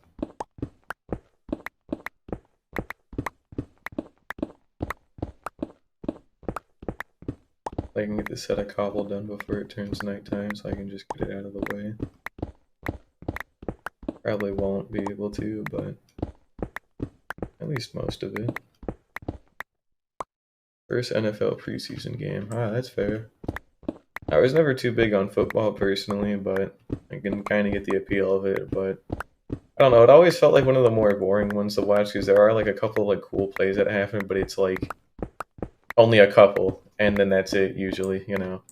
I can get this set of cobble done before it turns nighttime so I can just get it out of the way. Probably won't be able to, but at least most of it. First NFL preseason game. Ah, that's fair. I was never too big on football personally, but I can kind of get the appeal of it, but I don't know, it always felt like one of the more boring ones to watch because there are like a couple of like cool plays that happen, but it's like only a couple, and then that's it usually, you know.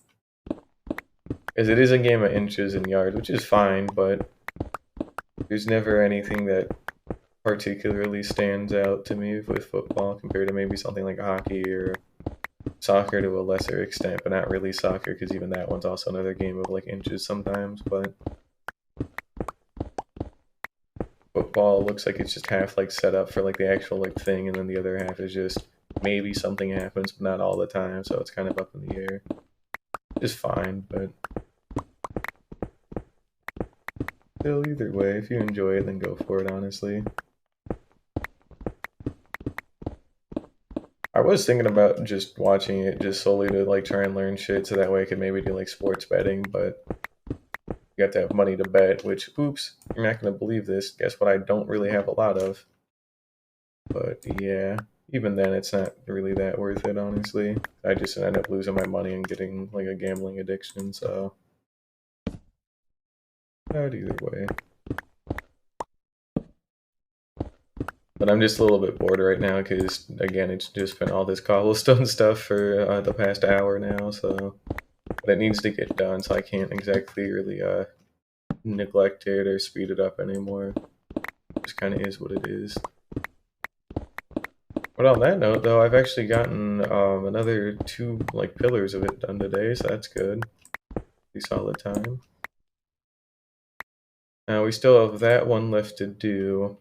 Because it is a game of inches and yards, which is fine, but there's never anything that particularly stands out to me with football compared to maybe something like hockey or soccer to a lesser extent, but not really soccer because even that one's also another game of like inches sometimes. But football looks like it's just half like set up for like the actual like thing, and then the other half is just maybe something happens, but not all the time, so it's kind of up in the air. Just fine, but still, either way, if you enjoy it, then go for it, honestly. I was thinking about just watching it just solely to like try and learn shit so that way I could maybe do like sports betting, but you have to have money to bet, which, oops, you're not going to believe this. Guess what I don't really have a lot of. But yeah, even then it's not really that worth it, honestly. I just end up losing my money and getting like a gambling addiction, so but either way. But I'm just a little bit bored right now because, again, it's just been all this cobblestone stuff for the past hour now, so... But it needs to get done, so I can't exactly really neglect it or speed it up anymore. It just kind of is what it is. But on that note, though, I've actually gotten another 2 like pillars of it done today, so that's good. Pretty solid time. Now we still have that one left to do,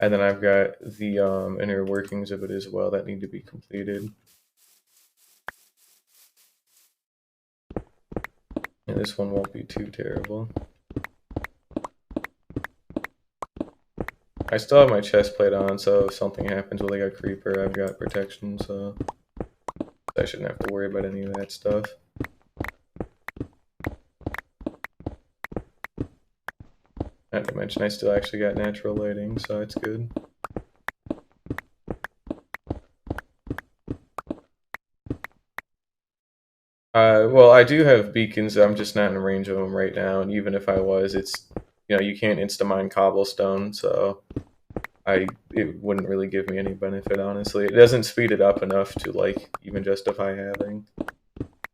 and then I've got the inner workings of it as well that need to be completed. And this one won't be too terrible. I still have my chest plate on, so if something happens with like a creeper, I've got protection, so I shouldn't have to worry about any of that stuff. Not to mention, I still actually got natural lighting, so it's good. Well, I do have beacons, I'm just not in range of them right now, and even if I was, it's, you can't insta-mine cobblestone, so it wouldn't really give me any benefit, honestly. It doesn't speed it up enough to, like, even justify having.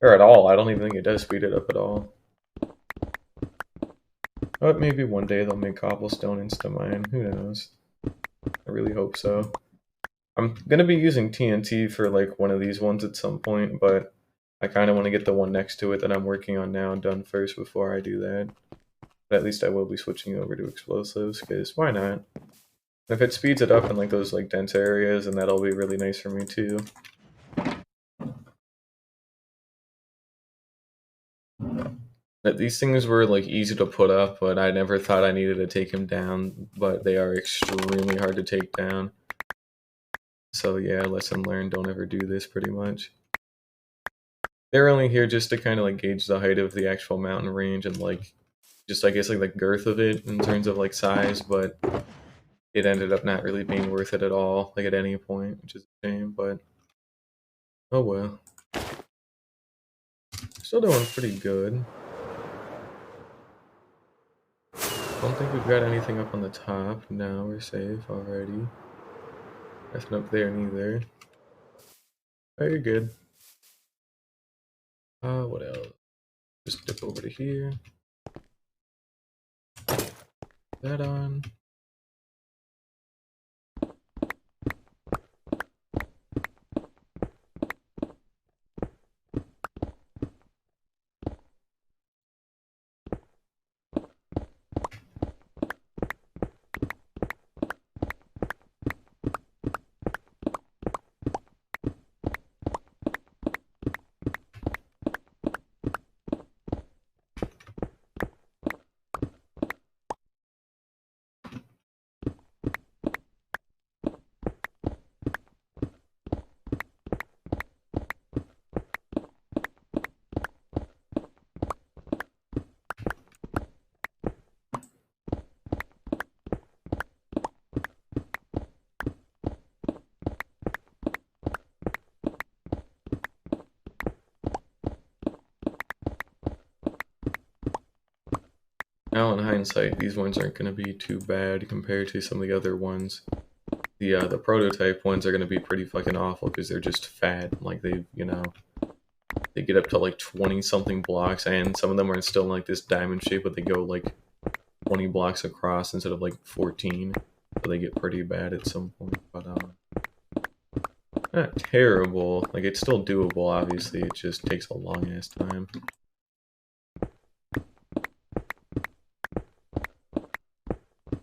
Or at all, I don't even think it does speed it up at all. But maybe one day they'll make cobblestone insta-mine, who knows. I really hope so. I'm gonna be using TNT for, like, one of these ones at some point, but I kind of want to get the one next to it that I'm working on now done first before I do that. But at least I will be switching over to explosives, because why not? If it speeds it up in like those like dense areas, then that'll be really nice for me too. That these things were like easy to put up, but I never thought I needed to take them down, but they are extremely hard to take down. So yeah, lesson learned, don't ever do this pretty much. They're only here just to kind of like gauge the height of the actual mountain range and like just I guess like the girth of it in terms of like size, but it ended up not really being worth it at all, like at any point, which is a shame, but oh well. Still doing pretty good. Don't think we've got anything up on the top. No, we're safe already. Nothing up there neither. Oh, you're good. What else? Just dip over to here. That on. Now, in hindsight, these ones aren't going to be too bad compared to some of the other ones. The prototype ones are going to be pretty fucking awful because they're just fat. Like, they get up to like 20-something blocks, and some of them are still in like this diamond shape, but they go like 20 blocks across instead of like 14. So they get pretty bad at some point, but not terrible. Like, it's still doable, obviously. It just takes a long-ass time.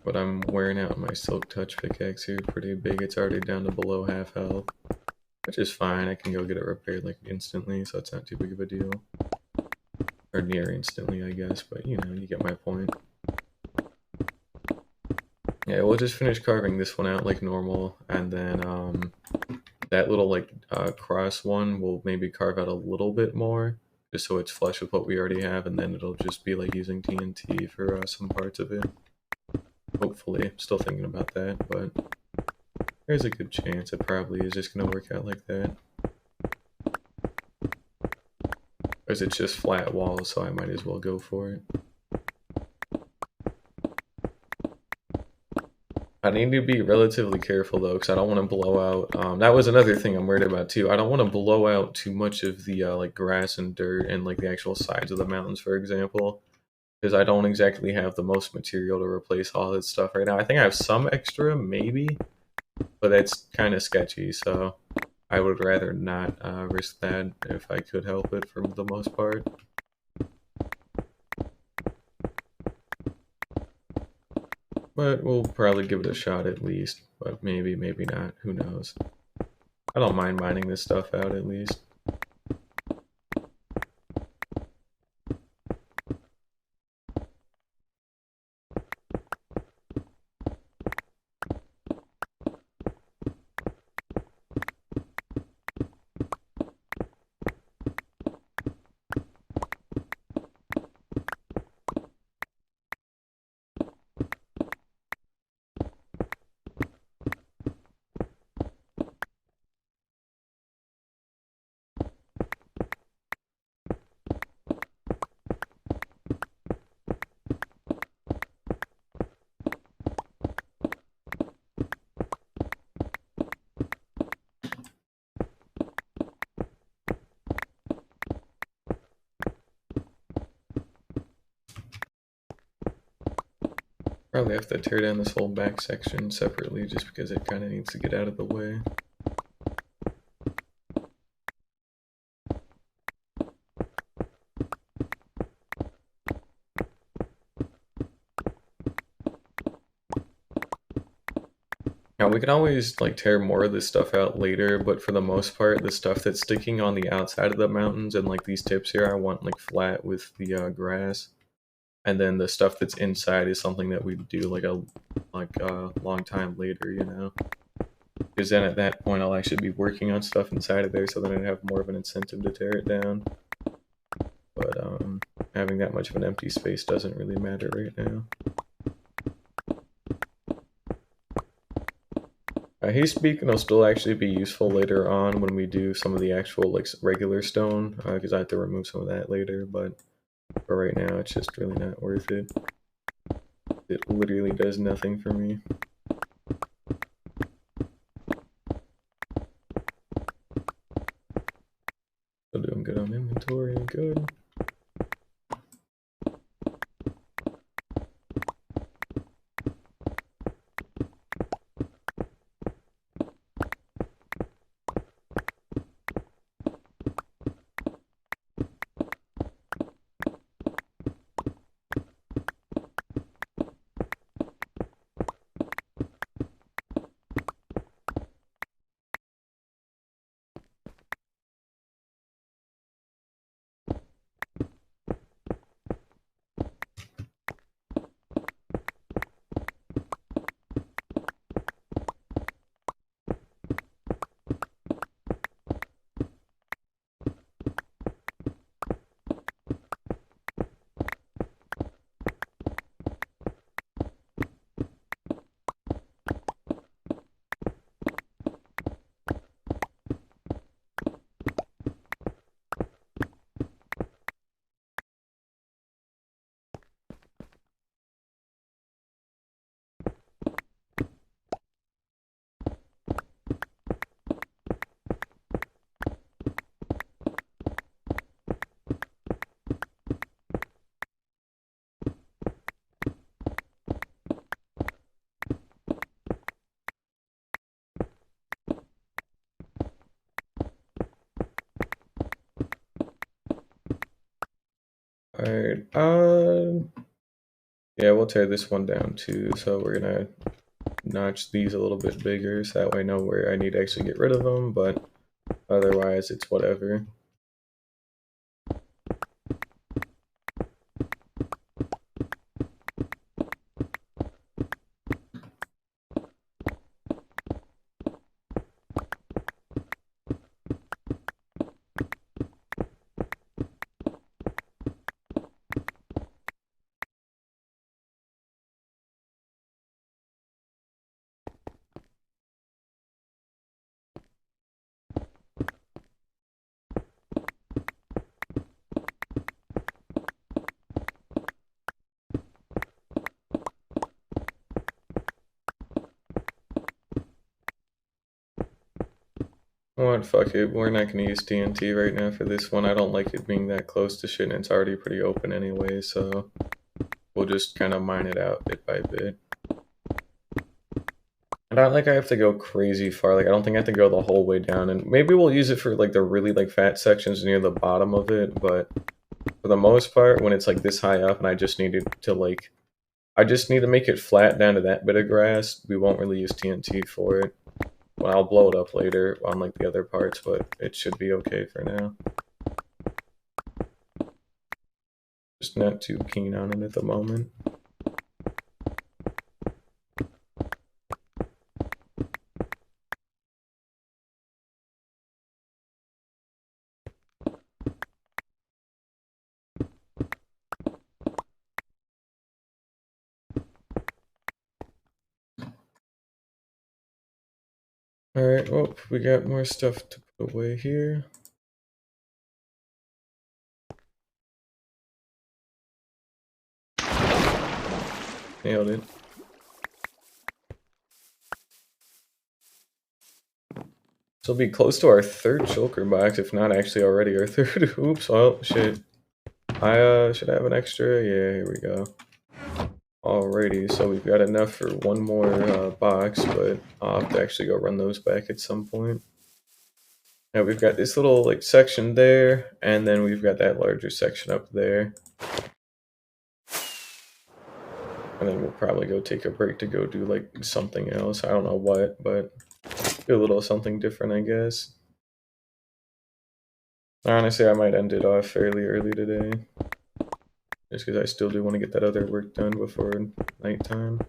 But I'm wearing out my Silk Touch pickaxe here pretty big. It's already down to below half health. Which is fine. I can go get it repaired, like, instantly, so it's not too big of a deal. Or near instantly, I guess, but, you get my point. Yeah, we'll just finish carving this one out like normal, and then, that little, like, cross one, we'll maybe carve out a little bit more, just so it's flush with what we already have, and then it'll just be, like, using TNT for some parts of it. Hopefully. I'm still thinking about that, but there's a good chance it probably is just going to work out like that. Because it's just flat walls, so I might as well go for it. I need to be relatively careful though, because I don't want to blow out. That was another thing I'm worried about too. I don't want to blow out too much of the like grass and dirt and like the actual sides of the mountains, for example, because I don't exactly have the most material to replace all that stuff right now. I think I have some extra, maybe, but that's kind of sketchy. So I would rather not risk that if I could help it for the most part. But we'll probably give it a shot at least. But maybe, maybe not. Who knows? I don't mind mining this stuff out at least. Probably have to tear down this whole back section separately just because it kind of needs to get out of the way. Now we can always like tear more of this stuff out later, but for the most part, the stuff that's sticking on the outside of the mountains and like these tips here, I want like flat with the grass. And then the stuff that's inside is something that we do like a long time later, you know? Because then at that point I'll actually be working on stuff inside of there, so then I'd have more of an incentive to tear it down. But having that much of an empty space doesn't really matter right now. Haste Beacon will still actually be useful later on when we do some of the actual like regular stone, because I have to remove some of that later, but for right now it's just really not worth it. It literally does nothing for me. Still doing good on inventory, good. Alright, yeah, we'll tear this one down too, so we're gonna notch these a little bit bigger, so that way I know where I need to actually get rid of them, but otherwise it's whatever. What? Fuck it. We're not gonna use TNT right now for this one. I don't like it being that close to shit, and it's already pretty open anyway, so we'll just kind of mine it out bit by bit. I don't like I have to go crazy far. Like, I don't think I have to go the whole way down, and maybe we'll use it for, like, the really, like, fat sections near the bottom of it, but for the most part, when it's, like, this high up and I just needed to, like, I just need to make it flat down to that bit of grass, we won't really use TNT for it. Well, I'll blow it up later on, like, the other parts, but it should be okay for now. Just not too keen on it at the moment. Alright, well, we got more stuff to put away here. Nailed it. This will be close to our third shulker box, if not actually already our third. Oops, well, shit. I should have an extra. Yeah, here we go. Alrighty, so we've got enough for one more box, but I'll have to actually go run those back at some point. Now we've got this little like section there, and then we've got that larger section up there. And then we'll probably go take a break to go do like something else. I don't know what, but do a little something different, I guess. Honestly, I might end it off fairly early today. Just because I still do want to get that other work done before nighttime.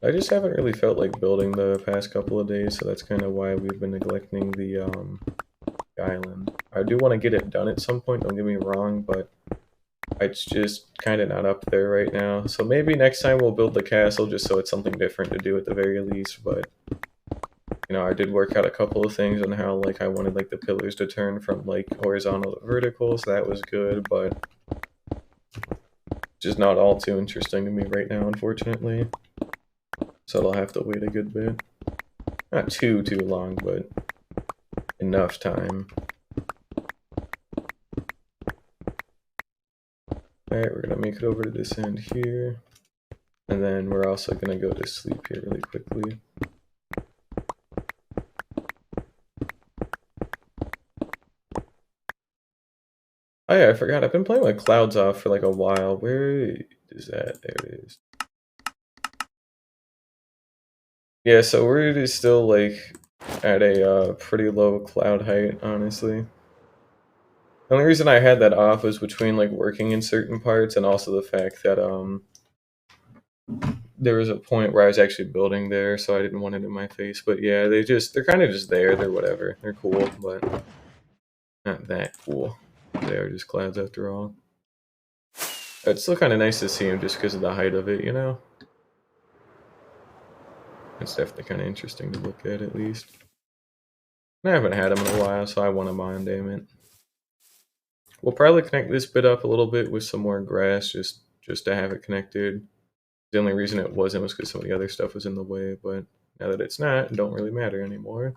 I just haven't really felt like building the past couple of days, so that's kind of why we've been neglecting the island. I do want to get it done at some point, don't get me wrong, but it's just kind of not up there right now. So maybe next time we'll build the castle just so it's something different to do at the very least, but you know, I did work out a couple of things on how like I wanted like the pillars to turn from like horizontal to vertical, so that was good, but just not all too interesting to me right now, unfortunately. So I'll have to wait a good bit. Not too long, but enough time. Alright, we're gonna make it over to this end here. And then we're also gonna go to sleep here really quickly. Oh yeah, I forgot. I've been playing with clouds off for like a while. Where is that? There it is. Yeah, so we're just still like at a pretty low cloud height, honestly. The only reason I had that off was between like working in certain parts and also the fact that there was a point where I was actually building there, so I didn't want it in my face. But yeah, they're kind of just there. They're whatever. They're cool, but not that cool. They are just clouds after all. It's still kind of nice to see them just because of the height of it, you know? It's definitely kind of interesting to look at least. I haven't had them in a while, so I want them on, damn it. We'll probably connect this bit up a little bit with some more grass, just to have it connected. The only reason it wasn't was because some of the other stuff was in the way, but now that it's not, it don't really matter anymore.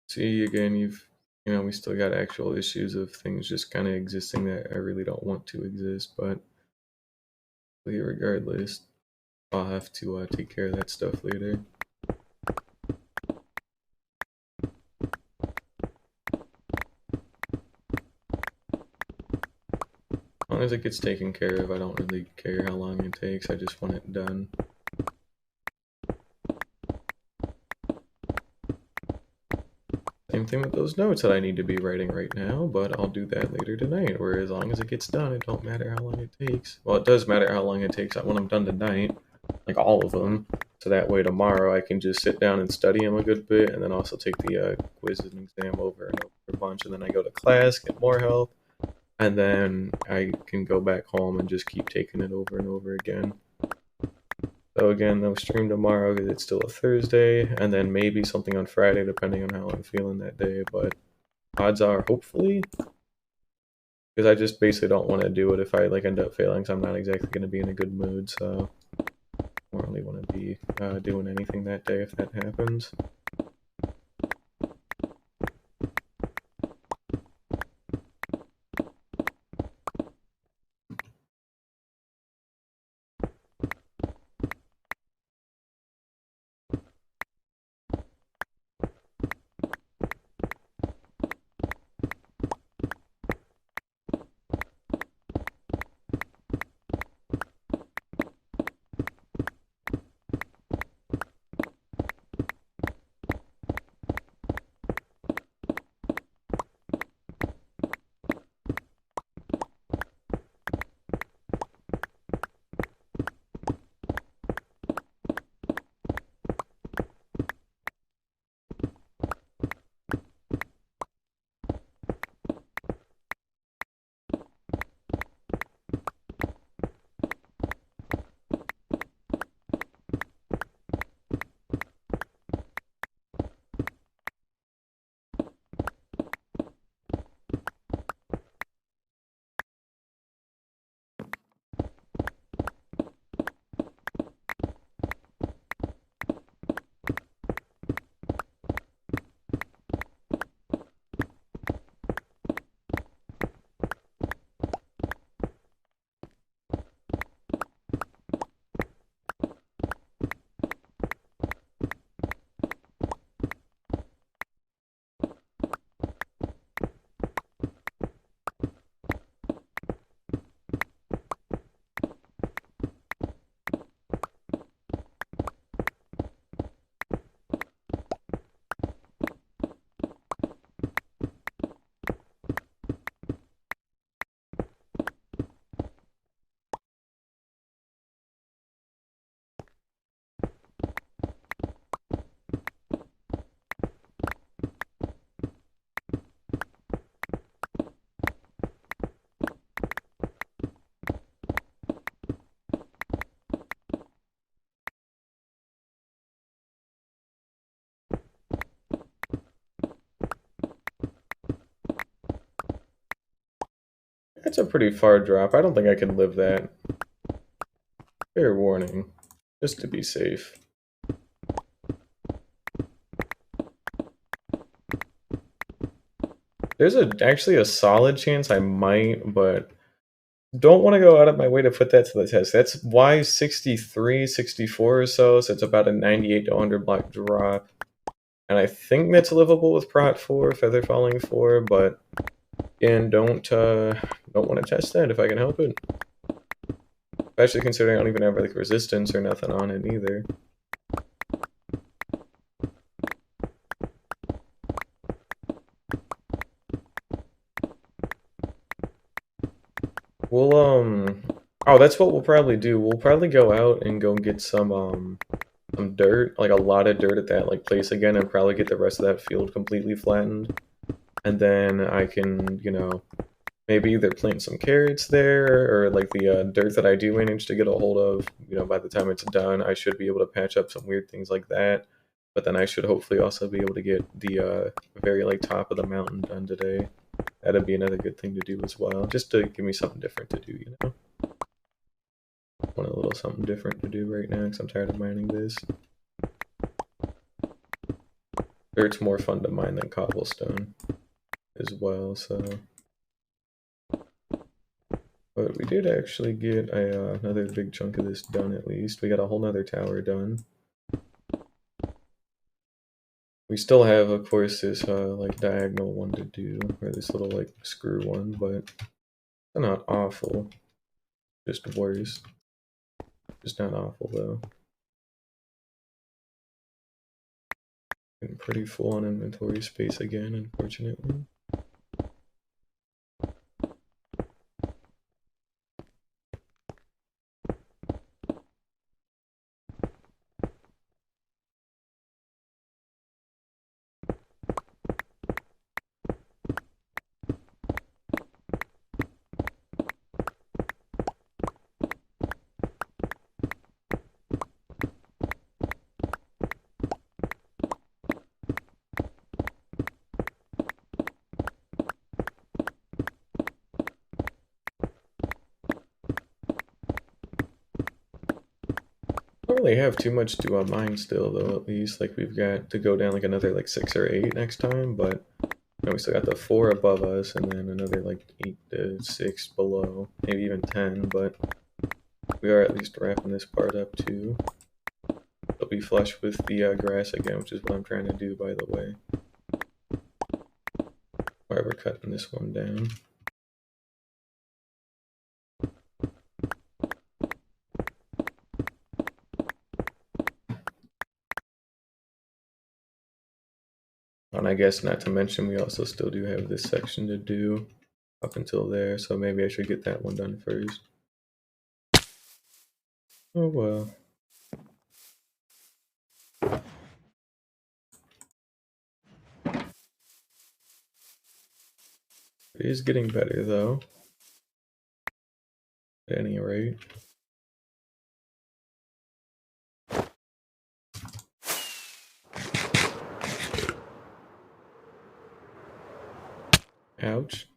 See, again, you know, we still got actual issues of things just kind of existing that I really don't want to exist, but regardless, I'll have to take care of that stuff later. as it gets taken care of, I don't really care how long it takes. I just want it done. Same thing with those notes that I need to be writing right now, but I'll do that later tonight, where as long as it gets done, it don't matter how long it takes. Well, it does matter how long it takes when I'm done tonight, like all of them, so that way tomorrow I can just sit down and study them a good bit, and then also take the quiz and exam over and over a bunch, and then I go to class, get more help, and then I can go back home and just keep taking it over and over again. So again, no stream tomorrow because it's still a Thursday, and then maybe something on Friday depending on how I'm feeling that day, but odds are hopefully, because I just basically don't want to do it if I like end up failing, so I'm not exactly going to be in a good mood, so I don't really want to be doing anything that day if that happens. That's a pretty far drop. I don't think I can live that. Fair warning, just to be safe. There's actually a solid chance I might, but don't want to go out of my way to put that to the test. That's why 63, 64 or so, so it's about a 98 to 100 block drop. And I think that's livable with Prot 4, Feather Falling 4, but again, don't want to test that if I can help it. Especially considering I don't even have like resistance or nothing on it either. We'll oh, that's what we'll probably do. We'll probably go out and go get some dirt, like a lot of dirt at that like place again, and probably get the rest of that field completely flattened. And then I can, you know, maybe either plant some carrots there, or like the dirt that I do manage to get a hold of, you know, by the time it's done, I should be able to patch up some weird things like that. But then I should hopefully also be able to get the very like top of the mountain done today. That'd be another good thing to do as well, just to give me something different to do, you know? Want a little something different to do right now, because I'm tired of mining this. Dirt's more fun to mine than cobblestone as well, so... But we did actually get another big chunk of this done at least. We got a whole nother tower done. We still have, of course, this like diagonal one to do, or this little like screw one, but not awful, just worse. Just not awful though. Getting pretty full on inventory space again, unfortunately. I don't really have too much to mine still though, at least. Like we've got to go down like another like 6 or 8 next time, but you know, we still got the 4 above us and then another like 8 to 6 below, maybe even 10, but we are at least wrapping this part up too. It'll be flush with the grass again, which is what I'm trying to do, by the way. Alright, we're cutting this one down. And I guess not to mention, we also still do have this section to do up until there, so maybe I should get that one done first. Oh well. It is getting better though. At any rate. Ouch.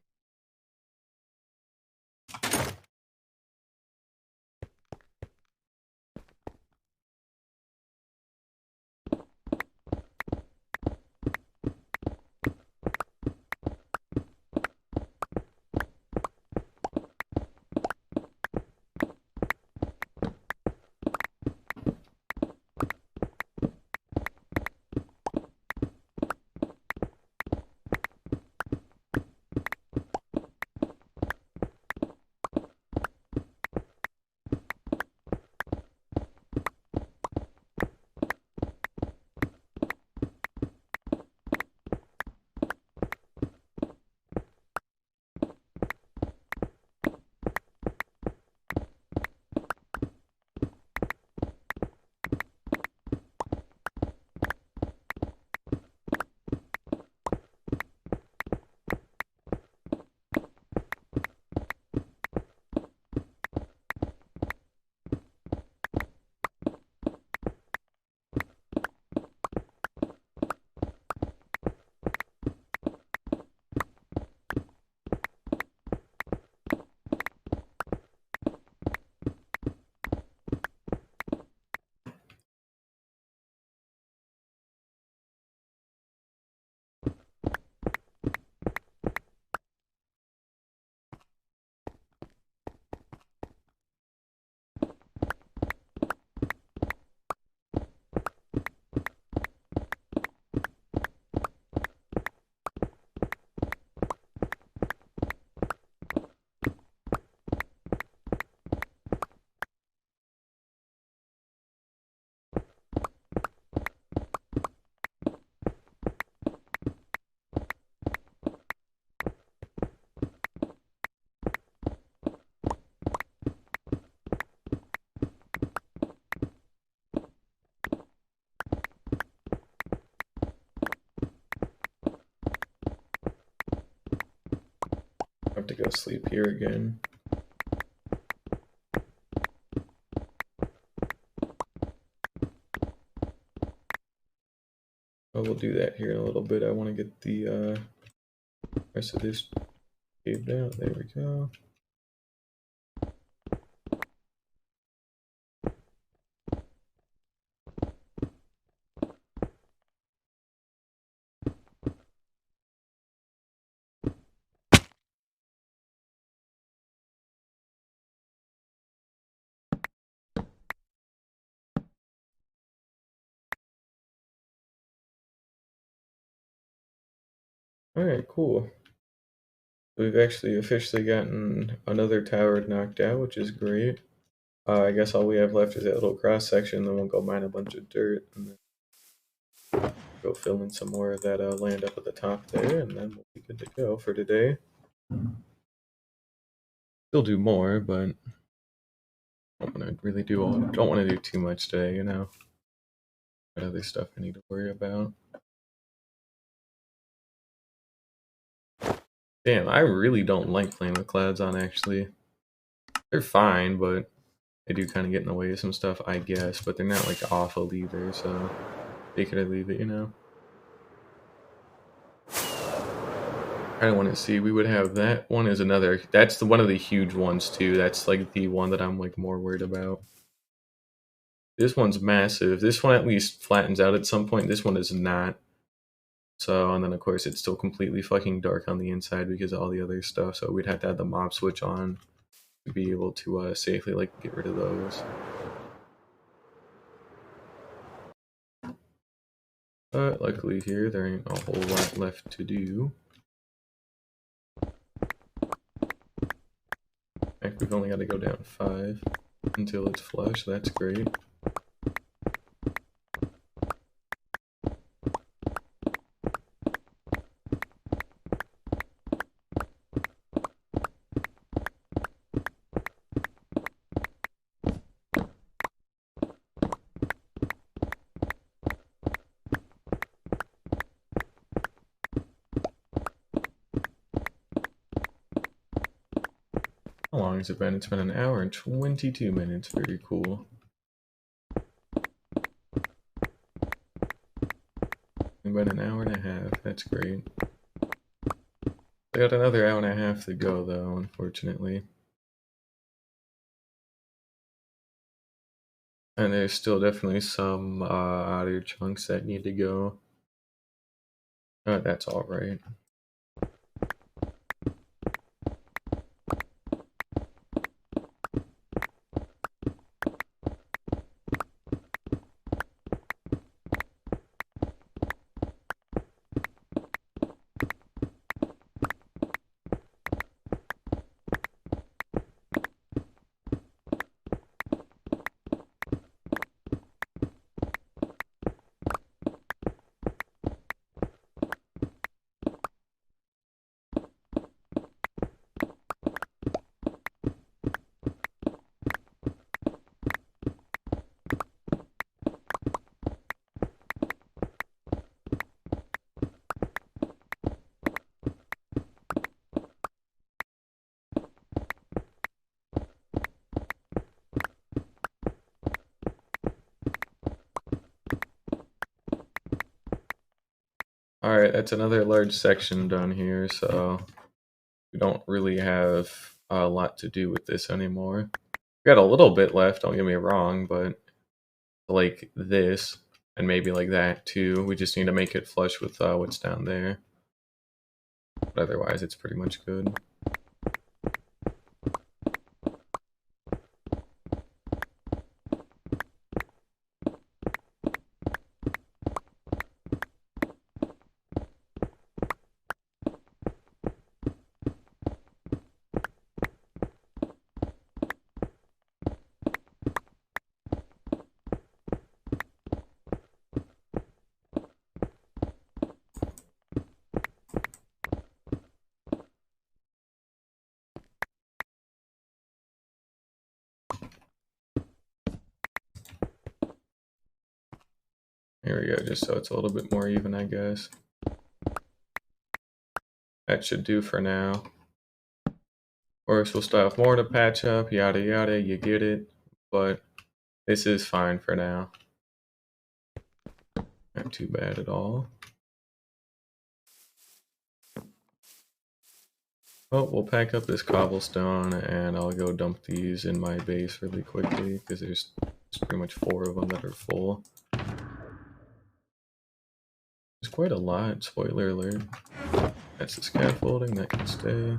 I have to go sleep here again. Oh, we'll do that here in a little bit. I want to get the rest of this caved out. There we go. Alright, cool. We've actually officially gotten another tower knocked out, which is great. I guess all we have left is that little cross section, then we'll go mine a bunch of dirt, and then go fill in some more of that land up at the top there, and then we'll be good to go for today. Still do more, but don't want to really don't want to do too much today, you know. Got other stuff I need to worry about. Damn, I really don't like playing with clouds on, actually. They're fine, but they do kind of get in the way of some stuff, I guess. But they're not, like, awful either, so take it or leave it, you know? I don't want to see. We would have that one is another. That's one of the huge ones, too. That's, like, the one that I'm, like, more worried about. This one's massive. This one at least flattens out at some point. This one is not. So, and then of course it's still completely fucking dark on the inside because of all the other stuff. So we'd have to have the mob switch on to be able to safely like get rid of those. But luckily here there ain't a whole lot left to do. In fact, we've only got to go down 5 until it's flush. That's great. How long has it been? It's been an hour and 22 minutes. Very cool. It's been an hour and a half. That's great. We got another hour and a half to go, though, unfortunately. And there's still definitely some outer chunks that need to go. That's alright. Alright, that's another large section done here, so we don't really have a lot to do with this anymore. We got a little bit left, don't get me wrong, but like this, and maybe like that too. We just need to make it flush with what's down there. But otherwise, it's pretty much good. Here we go, just so it's a little bit more even, I guess. That should do for now. Of course, we'll still have more to patch up, yada yada, you get it. But this is fine for now. Not too bad at all. Well, we'll pack up this cobblestone and I'll go dump these in my base really quickly because there's pretty much 4 of them that are full. There's quite a lot, spoiler alert. That's the scaffolding, that can stay.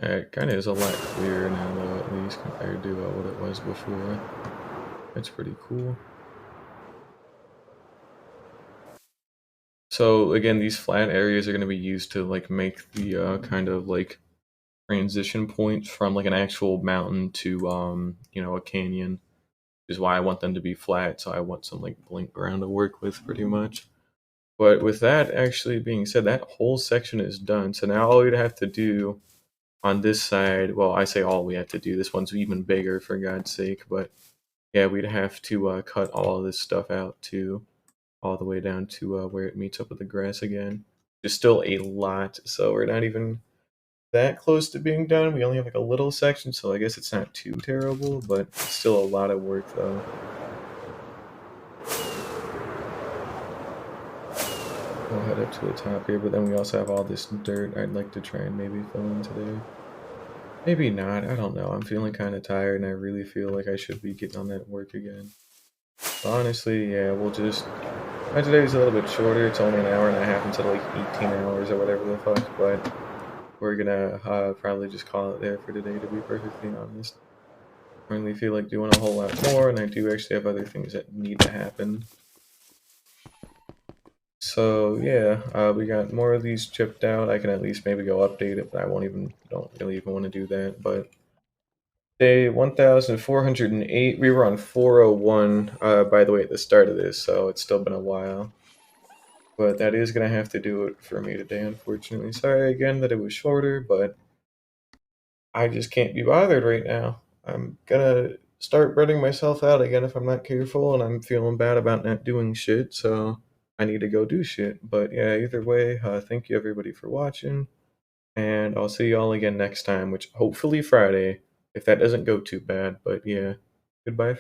It kind of is a lot clearer now, though, at least compared to what it was before. That's pretty cool. So again, these flat areas are going to be used to like make the kind of like transition points from like an actual mountain to a canyon. Is why I want them to be flat. So I want some like blink ground to work with pretty much. But with that actually being said, that whole section is done. So now all we'd have to do on this side, well, I say all we have to do. This one's even bigger for God's sake, but yeah, we'd have to cut all of this stuff out too, all the way down to where it meets up with the grass again. There's still a lot, so we're not even that close to being done. We only have like a little section, so I guess it's not too terrible, but it's still a lot of work though. We'll head up to the top here, but then we also have all this dirt I'd like to try and maybe fill in today. Maybe not, I don't know. I'm feeling kind of tired and I really feel like I should be getting on that work again. But honestly, yeah, we'll just... today's a little bit shorter. It's only an hour and a half instead of like 18 hours or whatever the fuck, but we're gonna probably just call it there for today, to be perfectly honest. I really feel like doing a whole lot more, and I do actually have other things that need to happen. So yeah, we got more of these chipped out. I can at least maybe go update it, but I don't really even want to do that. But day 1408, we were on 401, by the way, at the start of this, so it's still been a while. But that is going to have to do it for me today, unfortunately. Sorry again that it was shorter, but I just can't be bothered right now. I'm gonna start burning myself out again if I'm not careful, and I'm feeling bad about not doing shit, so I need to go do shit. But yeah, either way, thank you everybody for watching, and I'll see y'all again next time, which hopefully Friday, if that doesn't go too bad. But yeah, goodbye.